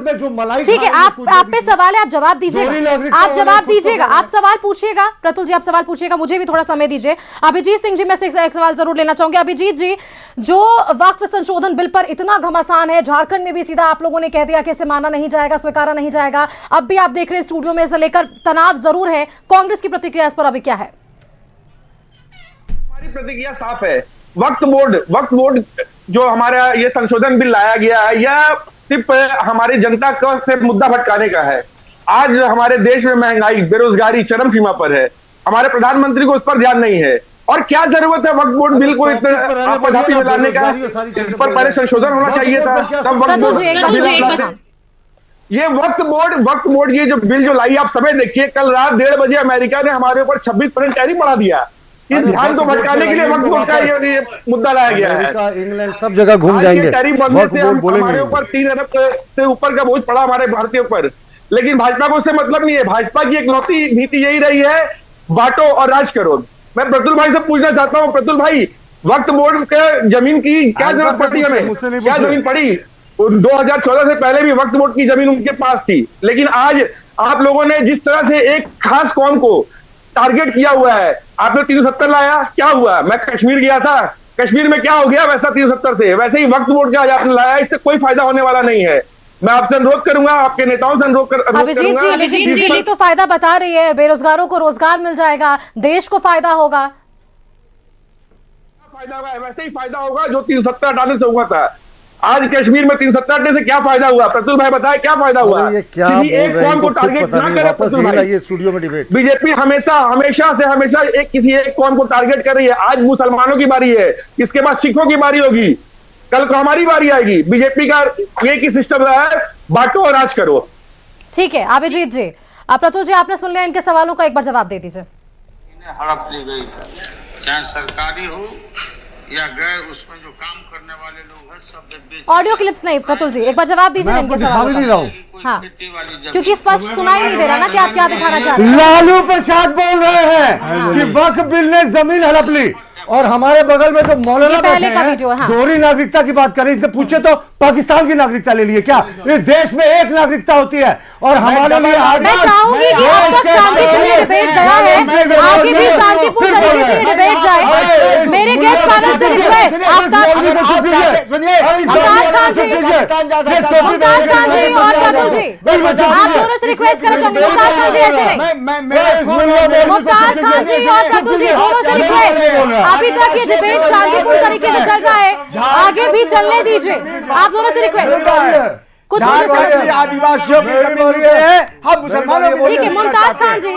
ठीक है, आप पे सवाल है, आप जवाब दीजिएगा, आप जवाब दीजिएगा, आप सवाल पूछिएगा। प्रतुल जी आप सवाल पूछिएगा, मुझे भी थोड़ा समय दीजिए। अभिजीत सिंह जी मैं एक सवाल जरूर लेना चाहूंगी। अभिजीत जी, जो वक्फ संशोधन बिल पर इतना घमासान है, झारखंड में भी सीधा आप लोगों ने कह दिया कि इसे माना नहीं जाएगा, स्वीकारा नहीं जाएगा, अब भी आप देख रहे हैं स्टूडियो में इसे लेकर तनाव जरूर है, कांग्रेस की प्रतिक्रिया इस पर अभी क्या है? हमारी प्रतिक्रिया साफ है। वक्फ बोर्ड जो हमारा ये संशोधन बिल लाया गया है, यह सिर्फ हमारी जनता को से मुद्दा भटकाने का है। आज हमारे देश में महंगाई, बेरोजगारी चरम सीमा पर है, हमारे प्रधानमंत्री को उस पर ध्यान नहीं है। और क्या जरूरत है वक्फ बोर्ड बिल को इस पद्धति में लाने का? इस पर पहले संशोधन होना चाहिए था, तब ये वक्फ बोर्ड ये जो बिल जो लाई, आप समय देखिए, कल रात 1:30 बजे अमेरिका ने हमारे ऊपर 26% टैरिफ बढ़ा दिया। इस ध्यान को भटकाने के लिए वक्फ बोर्ड का ये मुद्दा लाया गया है। इंग्लैंड सब जगह घूम जाएंगे, टैरिफ बढ़ने से हमारे ऊपर 3 अरब से ऊपर का बोझ पड़ा हमारे भारतीयों पर। लेकिन भाजपा को उससे मतलब नहीं है। भाजपा की एक लौती नीति यही रही है, बांटो और राज करो। मैं प्रतुल भाई से पूछना चाहता हूँ, प्रतुल भाई, वक्फ बोर्ड के जमीन की क्या जरूरत पड़ी हमें? क्या जमीन पड़ी? 2014 से पहले भी वक्फ बोर्ड की जमीन उनके पास थी, लेकिन आज आप लोगों ने जिस तरह से एक खास कौम को टारगेट किया हुआ है, आपने 370 लाया, क्या हुआ? मैं कश्मीर गया था, कश्मीर में क्या हो गया? वैसा 370 से वैसे ही वक्फ बोर्ड का आज आपने लाया, इससे कोई फायदा होने वाला नहीं है। मैं आपसे अनुरोध करूंगा, आपके नेताओं से अनुरोध करूंगा। अभिजीत जी तो फायदा बता रही है, बेरोजगारों को रोजगार मिल जाएगा, देश को फायदा होगा। फायदा वैसे ही फायदा होगा जो 370 हटाने से हुआ था। आज कश्मीर में 370 हटने से क्या फायदा हुआ? प्रतुल भाई बताए क्या फायदा हुआ? ये क्या किसी बोल एक रहे हैं, कौम को इनको खुद टारगेट पता ना नहीं, करे वापस प्रतुल यही भाई। लाइए स्टूडियो में डिबेट। बीजेपी हमेशा से किसी एक कौम को टारगेट कर रही है। आज मुसलमानों की बारी है, इसके बाद सिखों की बारी होगी, कल को हमारी बारी आएगी। बीजेपी का एक ही सिस्टम रहा है, बांटो और राज करो। ठीक है अभिजीत जी, प्रतुल जी आपने सुन लिया, इनके सवालों का एक बार जवाब दे दीजिए। हड़प ली गई है, चाहे सरकारी हो या गए उसमें जो काम करने वाले लोग हैं सब। ऑडियो क्लिप्स नहीं प्रतुल जी, एक बार जवाब दीजिए इनके सवालों का। हाँ, क्योंकि स्पष्ट सुनाई नहीं दे रहा ना कि आप क्या दिखाना चाह रहे हैं। लालू प्रसाद बोल रहे हैं कि वक्फ बिल ने जमीन हड़प ली, और हमारे बगल में तो मौलाना बैठे हैं, हाँ। दोहरी नागरिकता की बात करें, इससे पूछे तो पाकिस्तान की नागरिकता ले लिए क्या? इस देश में एक नागरिकता होती है, और हमारे लिए मैं चाहूंगी कि अब तक शांतिपूर्ण डिबेट गया है, आगे भी शांतिपूर्ण तरीके से ये डिबेट जाए। मेरे गेस्ट पैनल से रिक्वेस्ट, मुमताज खान जी और प्रतुल जी, आप दोनों से रिक्वेस्ट करना चाहूंगी। मुमताज खान जी ऐसे नहीं, मुमताज खान जी और प्रतुल जी दोनों से रिक्वेस्ट, अभी तक ये डिबेट शांतिपूर्ण तरीके से चल रहा है, आगे भी चलने दीजिए। आप दोनों से रिक्वेस्ट, कुछ आदिवासियों की जमीन है, हम मुसलमानों की। ठीक है मुमताज खान जी,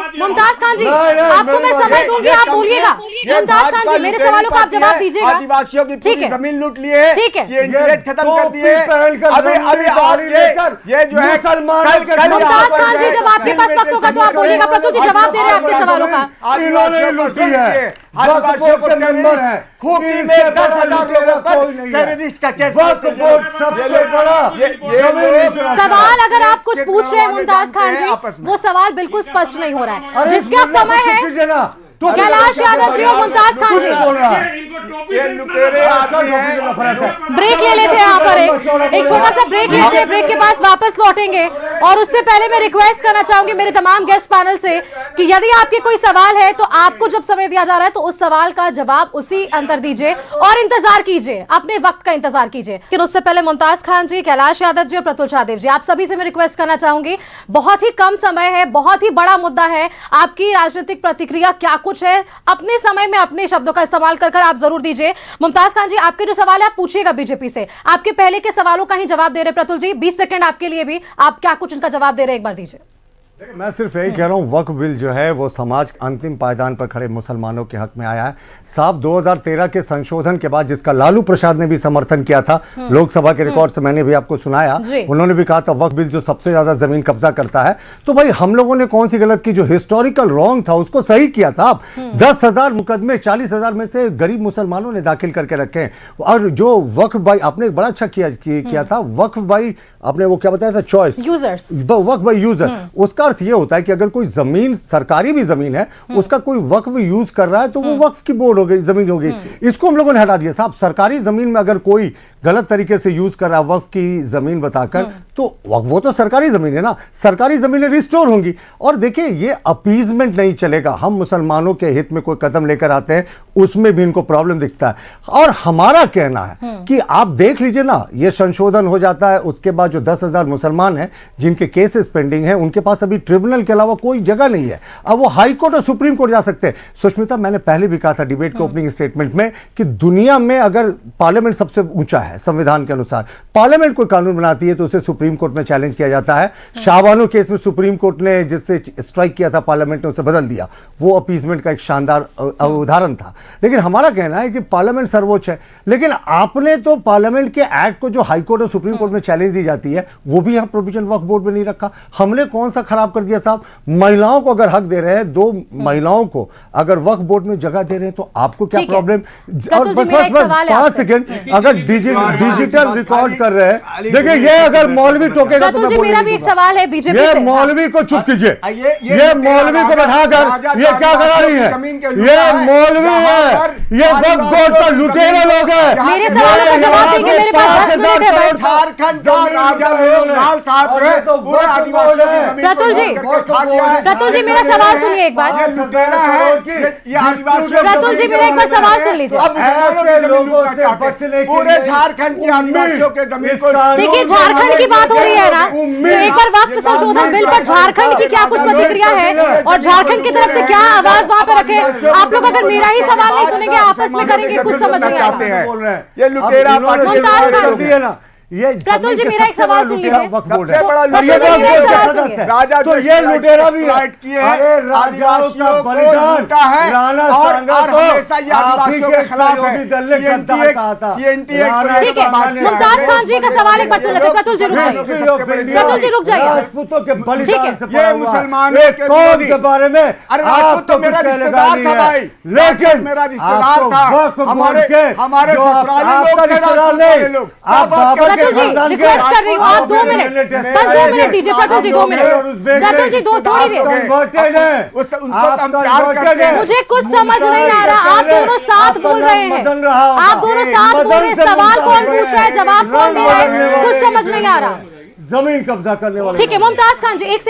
आपको मैं समय दूंगी, आप बोलिएगा। मुमताज खान जी मेरे सवालों का आप जवाब दीजिएगा। आदिवासियों की पूरी जमीन लूट ली है, ठीक है, खत्म कर दिए। ये जो है मुमताज खान जी जब आपके पास वक्त होगा तो आप बोलिएगा। प्रतुल जी जवाब दे रहे हैं आपके सवालों का। इन्होंने लूटी है, आदिवासियों के मेंबर है, खूबी में 10,000 लोगों पर टेररिस्ट का केस सबसे बड़ा सवाल अगर आप कुछ पूछ रहे हैं मुमताज खान जी, वो सवाल बिल्कुल स्पष्ट नहीं हो रहा है। जिसका समय है कैलाश यादव जी और मुमताज खान जी, ब्रेक ले लेते हैं यहाँ पर, एक छोटा सा ब्रेक लेते हैं, ब्रेक के बाद वापस लौटेंगे। और उससे पहले मैं रिक्वेस्ट करना चाहूंगी मेरे तमाम गेस्ट पैनल से कि यदि आपके कोई सवाल है तो आपको जब समय दिया जा रहा है तो उस सवाल का जवाब उसी अंतर दीजिए और इंतजार कीजिए, अपने वक्त का इंतजार कीजिए। लेकिन उससे पहले मुमताज खान जी, कैलाश यादव जी और प्रतुल शाहदेव जी, आप सभी से मैं रिक्वेस्ट करना चाहूंगी, बहुत ही कम समय है, बहुत ही बड़ा मुद्दा है, आपकी राजनीतिक प्रतिक्रिया क्या कुछ है, अपने समय में अपने शब्दों का इस्तेमाल कर आप जरूर दीजिए। मुमताज खान जी आपके जो सवाल है आप पूछिएगा बीजेपी से, आपके पहले के सवालों का ही जवाब दे रहे प्रतुल जी, 20 सेकंड आपके लिए भी, आप क्या कुछ उनका जवाब दे रहे हैं एक बार दीजिए। मैं सिर्फ यही कह रहा हूँ, वक्फ बिल जो है वो समाज अंतिम पायदान पर खड़े मुसलमानों के हक में आया है। साहब 2013 के संशोधन के बाद, जिसका लालू प्रसाद ने भी समर्थन किया था, लोकसभा के रिकॉर्ड से मैंने भी आपको सुनाया, उन्होंने भी कहा था वक्फ बिल जो सबसे ज्यादा जमीन कब्जा करता है। तो भाई हम लोगों ने कौन सी गलत की? जो हिस्टोरिकल रॉन्ग था उसको सही किया साहब। 10,000 मुकदमे 40,000 में से गरीब मुसलमानों ने दाखिल करके रखे हैं। और जो वक्फ बाई आपने बड़ा अच्छा किया था, वक्फ बाई आपने वो क्या बताया था, choice users, Waqf by user. उसका अर्थ ये होता है कि अगर कोई जमीन सरकारी भी जमीन है, उसका कोई वक्फ यूज कर रहा है तो वो वक्फ की बोर्ड हो गई, जमीन हो गई। इसको हम लोगों ने हटा दिया साहब। सरकारी जमीन में अगर कोई गलत तरीके से यूज कर रहा है वक्फ की जमीन बताकर, तो वो तो सरकारी जमीन है ना, सरकारी जमीनें रिस्टोर होंगी। और देखिए ये अपीजमेंट नहीं चलेगा, हम मुसलमानों के हित में कोई कदम लेकर आते हैं उसमें भी इनको प्रॉब्लम दिखता है। और हमारा कहना है कि आप देख लीजिए ना, ये संशोधन हो जाता है, उसके बाद जो 10,000 मुसलमान हैं जिनके केसेस पेंडिंग हैं, उनके पास अभी ट्रिब्यूनल के अलावा कोई जगह नहीं है। अब वो हाई कोर्ट और सुप्रीम कोर्ट जा सकते हैं। सुष्मिता, मैंने पहले भी कहा था डिबेट के ओपनिंग स्टेटमेंट में कि दुनिया में अगर पार्लियामेंट सबसे ऊंचा है संविधान के अनुसार, पार्लियामेंट कोई कानून बनाती है तो उसे सुप्रीम कोर्ट में चैलेंज किया जाता है। शाहबानो केस में सुप्रीम कोर्ट ने जिससे स्ट्राइक किया था, पार्लियामेंट ने उसे बदल दिया। वो अपीजमेंट का एक शानदार उदाहरण था। लेकिन हमारा कहना है कि पार्लियामेंट सर्वोच्च है, लेकिन आपने तो पार्लियामेंट के एक्ट को जो हाई कोर्ट और सुप्रीम कोर्ट में चैलेंज दी जाती है, वो भी यहाँ प्रोविजन वक्फ बोर्ड में नहीं रखा। हमने कौन सा खराब कर दिया साहब? महिलाओं को अगर हक दे रहे हैं, 2 महिलाओं को अगर वक्फ बोर्ड में जगह दे रहे हैं, तो आपको क्या प्रॉब्लम? और बस 5 सेकंड, अगर डिजिटल रिकॉर्ड कर रहे हैं, देखिए ये अगर मौलवी टोकेगा तो मेरा भी एक सवाल है बीजेपी से। ये मौलवी को चुप कीजिए, ये मौलवी को बैठाकर ये क्या करा रही है? ये मौलवी है, ये वक्फ बोर्ड का लुटेरे लोग हैं। मेरे सवाल का जवाब देंगे, मेरे पास 10 मिनट है बस। झारखंड प्रतुल जी मेरा सवाल सुनिए एक बार। प्रतुल जी मेरा एक बार सवाल सुन लीजिए। पूरे झारखंड की आदिवासियों के जमीन को देखिए, झारखंड की बात हो रही है ना, तो एक बार वक्फ संशोधन बिल पर झारखंड की क्या कुछ प्रतिक्रिया है और झारखंड की तरफ से क्या आवाज वहां पे रखे। आप लोग अगर मेरा ही सवाल नहीं सुनेंगे, आपस में करेंगे, कुछ समझ नहीं आता। ये लुटेरा ये प्रतुल जी, मेरा एक सवाल सुन लीजिए। वक्फ बोर्ड है, सबसे बड़ा और ये प्रतुल जी, मेरा एक सवाल सदस्य है। राजा तो ये लुटेरा भी है। किए अरे राजाओं का बलिदान राणा सांगा तो आप ही के सहयोगी दल ने गद्दार कहा था। ठीक है, मुमताज खान जी का सवाल एक बार सुन लेते हैं। प्रतुल जी रुक जाइए, प्रतुल जी रुक जाइए। राजपूतों के बलिदान से ये मुसलमानों के कौन के बारे में राजपूत तो मेरा रिश्तेदार था भाई, लेकिन मेरा रिश्तेदार था। हमारे ससुराली लोग आप बाबर के प्रतुल जी खानदान के रिक्वेस्ट कर रही हूँ, आप 2 मिनट, बस 2 मिनट दीजिए प्रतुल जी, 2 मिनट। प्रतुल जी, 2 थोड़ी देर। मुझे कुछ समझ नहीं आ रहा, आप दोनों साथ बोल रहे हैं, आप दोनों साथ बोल रहे हैं, सवाल कौन पूछ रहा है, जवाब कौन दे रहा है, कुछ समझ नहीं आ रहा। जमीन कब्जा करने वाले। ठीक है मुमताज खान जी, एक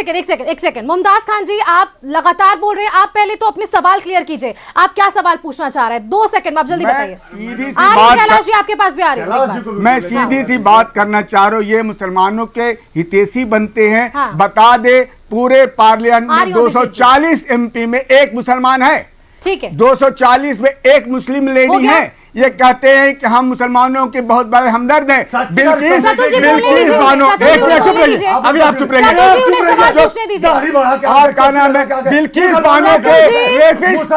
सेकंड मुमताज खान जी, आप लगातार बोल रहे हैं, आप पहले तो अपने सवाल क्लियर कीजिए, आप क्या सवाल पूछना चाह रहे हैं? 2 सेकंड में आप जल्दी बताइए। सीधी सी कैलाश जी आपके पास भी आ रही है। मैं सीधी सी बात करना चाह रहा हूँ, ये मुसलमानों के हितैषी बनते हैं। हाँ। बता दे पूरे पार्लियामेंट में 240 MP में एक मुसलमान है, ठीक है, 240 में एक मुस्लिम लेडी है। ये कहते हैं कि हम मुसलमानों के बहुत बड़े हमदर्द हैं। बिल्किस बानो, एक मिनट चुप रहिए, अभी आप चुप रहिए। और क्या नाम है, बिल्किस बानो के रेपिस्ट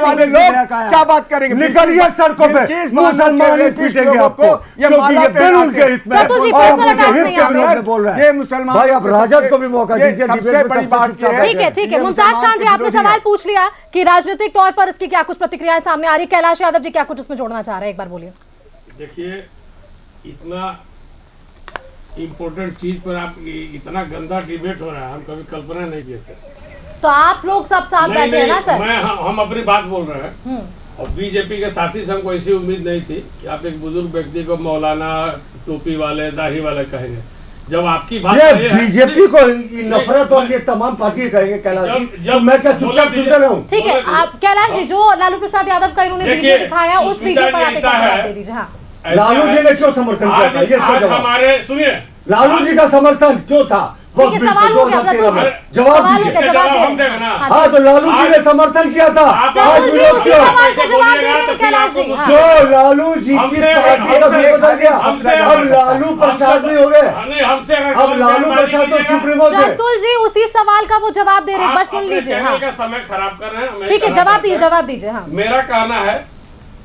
वाले लोग क्या बात करेंगे? निकलिए सड़कों पे, मुसलमान पीटेंगे आपको, क्योंकि बिल उनके हित में बोल रहे हैं। ये मुसलमान भाई, आप राजद को भी मौका दीजिए। सबसे बड़ी बात ठीक है मुमताज खान जी, आपने सवाल पूछ लिया कि राजनीतिक तौर पर इसकी क्या कुछ प्रतिक्रियाएं सामने आ रही। कैलाश यादव जी क्या कुछ उसमें जोड़ना चाह रहे हैं, एक बार बोलिए। देखिए, इतना इम्पोर्टेंट चीज पर आप इतना गंदा डिबेट हो रहा है, हम कभी कल्पना नहीं किए थे। तो आप लोग सब साथ बैठे हैं ना सर? हम अपनी बात बोल रहे हैं, और बीजेपी के साथी से हमको ऐसी उम्मीद नहीं थी कि आप एक बुजुर्ग व्यक्ति को मौलाना, टोपी वाले, दाढ़ी वाले कहेंगे। जब आपकी बात ये बीजेपी को नफरत और ये तमाम पार्टी कहेंगे कैलाश जी, जब मैं क्या चुपचाप सुनता रहूं? ठीक है, आप कैलाश जी, जो लालू प्रसाद यादव का इन्होंने वीडियो दिखाया, उस वीडियो पर आप एक जवाब दे दीजिए। हाँ, लालू जी ने क्यों समर्थन किया था? ये तो हमारे सुनिए, लालू जी का समर्थन क्यों था? ठीक है, सवाल हो गया प्रतुल जी, जवाब दीजिए। हाँ, तो लालू जी ने समर्थन किया था, प्रतुल जी उसी सवाल का जवाब दे रहे हैं कैलाश जी। जो लालू जी की पार्टी का भी बदल गया, अब लालू प्रसाद भी हो गए, अब लालू प्रसाद तो सुप्रीमो थे। प्रतुल जी उसी सवाल का वो जवाब दे रहे हैं, बस सुन लीजिए। हाँ, समय खराब कर रहे हैं। ठीक है, जवाब दीजिए। हाँ, मेरा कहना है,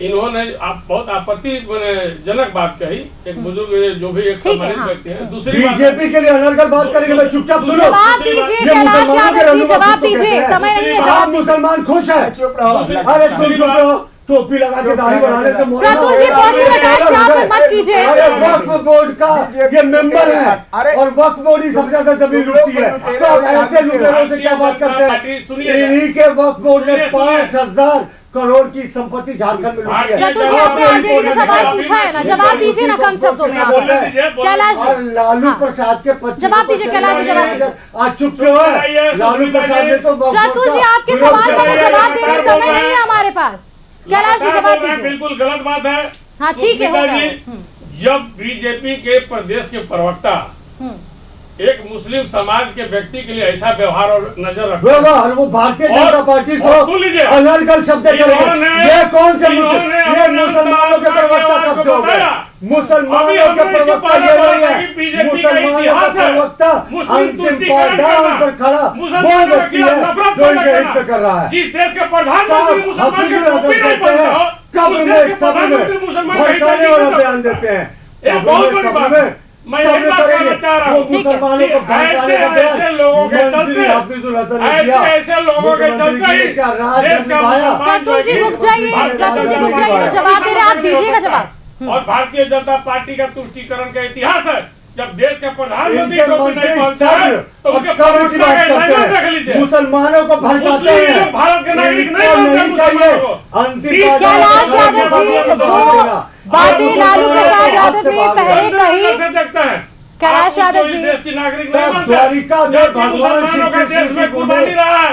इन्होंने आप बहुत आपत्तिजनक बात कही, एक बुजुर्ग जो भी एक सम्मानित व्यक्ति है। दूसरी बीजेपी के लिए अनर्गल बात करेंगे, मैं चुपचाप सुनो। जवाब दीजिए कैलाश यादव जी, जवाब दीजिए, समय नहीं है, जवाब दीजिए। मुसलमान खुश है? अरे तुम चुप रहो, टोपी लगा के दाढ़ी बनाने से प्रतुल जी पर्सनल अटैक्स यहाँ पर मत कीजिए। अरे वक्फ बोर्ड का ये मेंबर है, और वक्फ बोर्ड ही सबसे ज्यादा जमीन लूटती है, तो ऐसे लुटेरों से क्या बात करते हैं? इन्हीं के वक्फ बोर्ड ने 5000 करोड़ की संपत्ति झारखंड में लूटी है। प्रतुल जी, आपने आरजेडी का सवाल पूछा है ना, जवाब दीजिए ना कम शब्दों में। कैलाश और लालू प्रसाद के 25% जवाब दीजिए कैलाश जी, जवाब दीजिए। आज चुप क्यों है? लालू प्रसाद ने तो प्रतुल जी आपके सवाल का जवाब देने समय नहीं है हमारे पास। कैलाश जी जवाब दीजिए। बिल्कुल गलत बात है। हाँ ठीक है, जब बीजेपी के प्रदेश के प्रवक्ता एक मुस्लिम समाज के व्यक्ति के लिए ऐसा व्यवहार और नजर व्यवहार, वो भारतीय जनता पार्टी को अनर्गल शब्द करेंगे। ये कौन से ये मुसलमानों के प्रवक्ता कब से हो गए? मुसलमानों के प्रवक्ता ये नहीं है, मुसलमानों का प्रवक्ता अंतिम पायदान पर खड़ा वो व्यक्ति है जो इनके हित में कर रहा है। जिस देश के प्रधानमंत्री हफीजुल हसन कहते हैं कब्र में सब्र में भड़काने वाला बयान देते हैं। बहुत बड़ी बात है। मैं यही बात कहना चाह रहा हूँ, ऐसे लोगों के चलते ऐसे लोगों के चलते ही देश का प्रतुल जी रुक जाइए, प्रतुल जी रुक जाइए, जवाब दे रहे आप दीजिएगा जवाब। और भारतीय जनता पार्टी का तुष्टीकरण का इतिहास है, जब देश के प्रधानमंत्री को नहीं पहुंचता है तो उनके देख लीजिए, मुसलमानों को भड़काते हैं, भारत के नागरिक नहीं चाहिए। अंतिम कैलाश यादव जी, जो बातें लालू प्रसाद यादव ने पहले कही, कैलाश यादव जी, देश की नागरिक द्वारिका में भगवान श्री कृष्ण की भूमि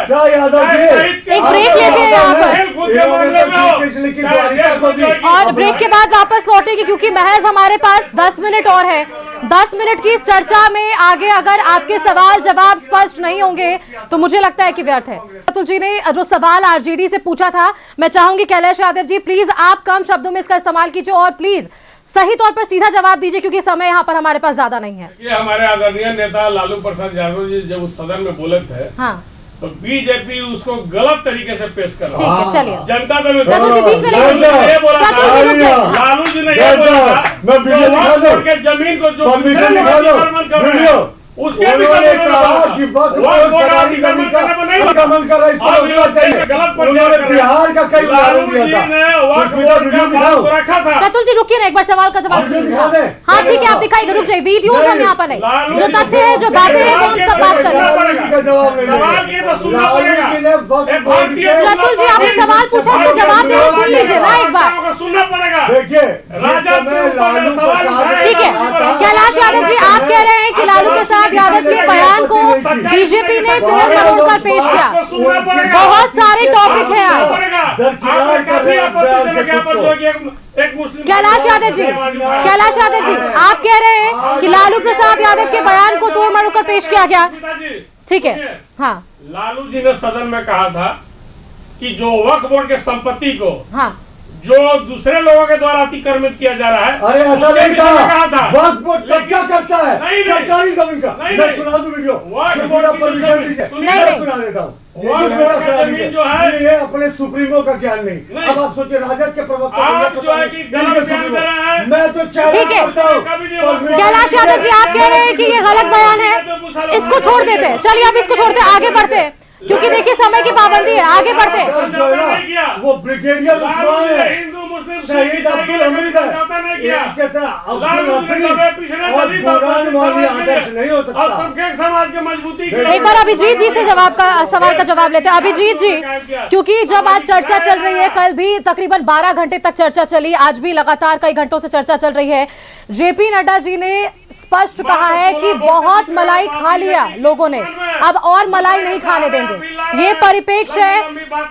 क्या यादव जी, एक ब्रेक लेते हैं यहाँ पर और ब्रेक के बाद वापस लौटेगी, क्योंकि महज हमारे पास 10 मिनट और है। 10 मिनट की इस चर्चा में आगे अगर आपके सवाल जवाब स्पष्ट नहीं होंगे तो मुझे लगता है कि व्यर्थ है। अतुल जी ने जो सवाल आरजेडी से पूछा था, मैं चाहूंगी कैलाश यादव जी प्लीज आप कम शब्दों में इसका इस्तेमाल कीजिए और प्लीज सही तौर पर सीधा जवाब दीजिए, क्योंकि समय यहाँ पर हमारे पास ज्यादा नहीं है। ये हमारे आदरणीय नेता लालू प्रसाद यादव जी जब उस सदन में बोले थे, हाँ, तो बीजेपी उसको गलत तरीके से पेश कर रहा है। ठीक है, चलिए जनता दल ये बोला था, लालू जी ने ये बोला था के जमीन को जो अतिक्रमण कर रहे हैं उसके भी कहा कि बिहार का कई प्रतुल जी रुकिए ना, एक बार सवाल का जवाब दीजिए। हाँ ठीक है, आप दिखाइए, रुक जाइए, वीडियोस हम यहाँ पर नहीं, जो तथ्य है जो बातें हैं वो हम सब बात करें। प्रतुल जी आपने सवाल पूछा, उसका जवाब देना सुन लीजिए ना एक बार, सुनना पड़ेगा। ठीक है, कैलाश यादव जी आप कह रहे हैं कि लालू प्रसाद यादव के बयान को बीजेपी ने तोड़ मरोड़ कर पेश किया। बहुत सारे टॉपिक हैं आज। कैलाश यादव जी आप कह रहे हैं कि लालू प्रसाद यादव के बयान को तोड़ मरोड़ कर पेश किया गया, ठीक है। हाँ, लालू जी ने सदन में कहा था कि जो वक्फ बोर्ड के संपत्ति को, हाँ, जो दूसरे लोगों के द्वारा अतिक्रमित किया जा रहा है, अरे ऐसा नहीं कहा था। वक्फ बोर्ड कब्जा करता है सरकारी जमीन का। मैं सुना दूं वीडियो, परमिशन दीजिए, सुना देता हूँ। जो है ये अपने सुप्रीमो का ज्ञान नहीं। अब आप सोचिए राजद के प्रवक्ता जो है कि मैं तो ठीक है, कैलाश यादव जी आप कह रहे हैं कि ये गलत बयान है, इसको छोड़ देते हैं। चलिए अब इसको छोड़ते हैं, आगे बढ़ते हैं, क्योंकि देखिए समय की पाबंदी है, आगे बढ़ते हैं। वो ब्रिगेडियर उस्मान है, शहीद अब्दुल हमीद है, समाज के मजबूती। एक बार अभिजीत जी से सवाल का जवाब लेते हैं। अभिजीत जी, क्योंकि जब आज चर्चा चल रही है, कल भी तकरीबन 12 घंटे तक चर्चा चली, आज भी लगातार कई घंटों से चर्चा चल रही है, जेपी नड्डा जी ने स्पष्ट कहा है कि बहुत मलाई खा लिया लोगों ने, अब और मलाई नहीं खाने देंगे। ये परिप्रेक्ष्य है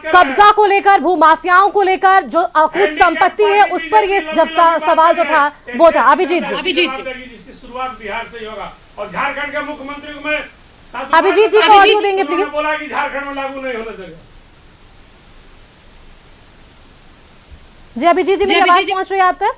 कब्जा को लेकर, भूमाफियाओं को लेकर, जो अकृत संपत्ति है उस पर ये जब सवाल जो था वो था। अभिजीत जी शुरुआत बिहार से ही होगा और झारखंड के मुख्यमंत्री को मैं अभिजीत जी को ऑडियो देंगे प्लीज। बोला कि झारखंड में लागू नहीं होना चाहिए। जी अभिजीत जी मेरी आवाज पहुंच रही है आप तक?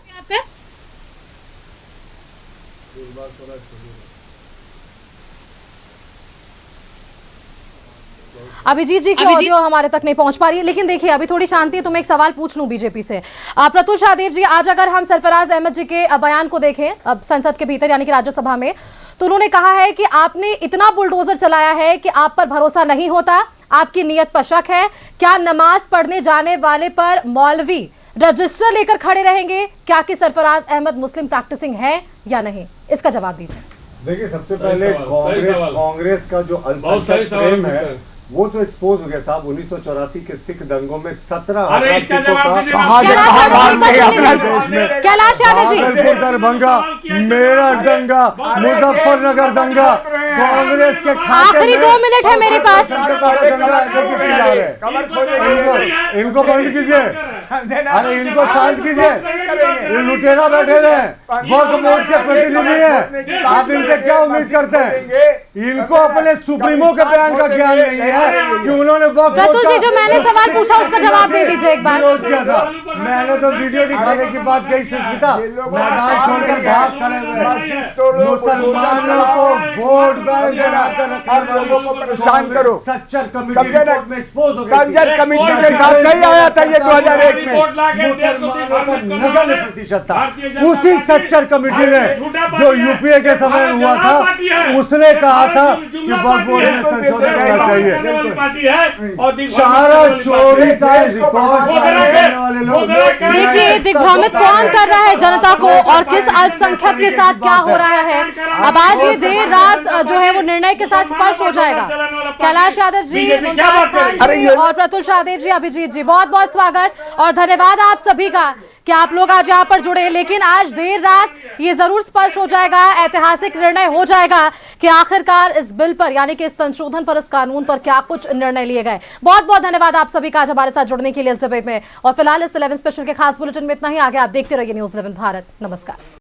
अभिजीत जी की ऑडियो हमारे तक नहीं पहुंच पा रही है, लेकिन देखिए अभी थोड़ी शांति है तो मैं एक सवाल पूछ लूं बीजेपी से। प्रतुल शाहदेव जी, आज अगर हम सरफराज अहमद जी के बयान को देखें अब संसद के भीतर यानी कि राज्यसभा में, तो उन्होंने कहा है कि आपने इतना बुलडोजर चलाया है कि आप पर भरोसा नहीं होता, आपकी नीयत पर शक है। क्या नमाज पढ़ने जाने वाले पर मौलवी रजिस्टर लेकर खड़े रहेंगे? क्या कि सरफराज अहमद मुस्लिम प्रैक्टिसिंग है या नहीं? इसका जवाब दीजिए। देखिए सबसे पहले कांग्रेस का जो प्रेम है वो तो एक्सपोज हो गया साहब। 1984 के सिख दंगों में 17,000 कैलाश यादव जी, दरभंगा, मेरठ दंगा, मुजफ्फरनगर दंगा, कांग्रेस के आखिरी 2 मिनट है मेरे पास। इनको बंद कीजिए, अरे इनको शांत कीजिए, ये लुटेरा बैठे हैं, वक्फ बोर्ड के प्रतिनिधि हैं, आप इनसे क्या उम्मीद करते हैं? इनको अपने सुप्रीमो के बयान का ज्ञान नहीं है कि उन्होंने प्रतुल जी जो मैंने सवाल पूछा उसका जवाब दे दीजिए एक बार। किया था मैंने तो वीडियो दिखाने की बात कही, सुष्मिता मैदान छोड़कर भाग खड़े हुए मुसलमानों को वोट बैंक बनाकर रखने वालों को परेशान करो। सच्चर कमेटी रिपोर्ट में एक्सपोज हो गई, सच्चर कमेटी के साथ कहीं आया था ये 2001 में, मुसलमानों का नगण्य प्रतिशत था। उसी सच्चर कमेटी ने जो यूपीए के समय हुआ था उसने कहा था कि वक्फ बोर्ड में संशोधन होना चाहिए। सारा चोरी का देखिए दिग्भ्रमित कौन कर रहा है जनता को और किस अल्पसंख्यक के साथ क्या हो रहा है। अब आज ये देर रात जो है वो निर्णय के साथ स्पष्ट हो जाएगा। कैलाश यादव जी और प्रतुल शाहदेव जी, अभिजीत जी बहुत बहुत स्वागत और धन्यवाद आप सभी का कि आप लोग आज यहाँ पर जुड़े, लेकिन आज देर रात ये जरूर स्पष्ट हो जाएगा, ऐतिहासिक निर्णय हो जाएगा कि आखिरकार इस बिल पर यानी कि इस संशोधन पर, इस कानून पर क्या कुछ निर्णय लिए गए। बहुत बहुत धन्यवाद आप सभी का आज हमारे साथ जुड़ने के लिए इस डिबेट में। और फिलहाल इस 11 स्पेशल के खास बुलेटिन में इतना ही। आगे आप देखते रहिए न्यूज़ 11 भारत। नमस्कार।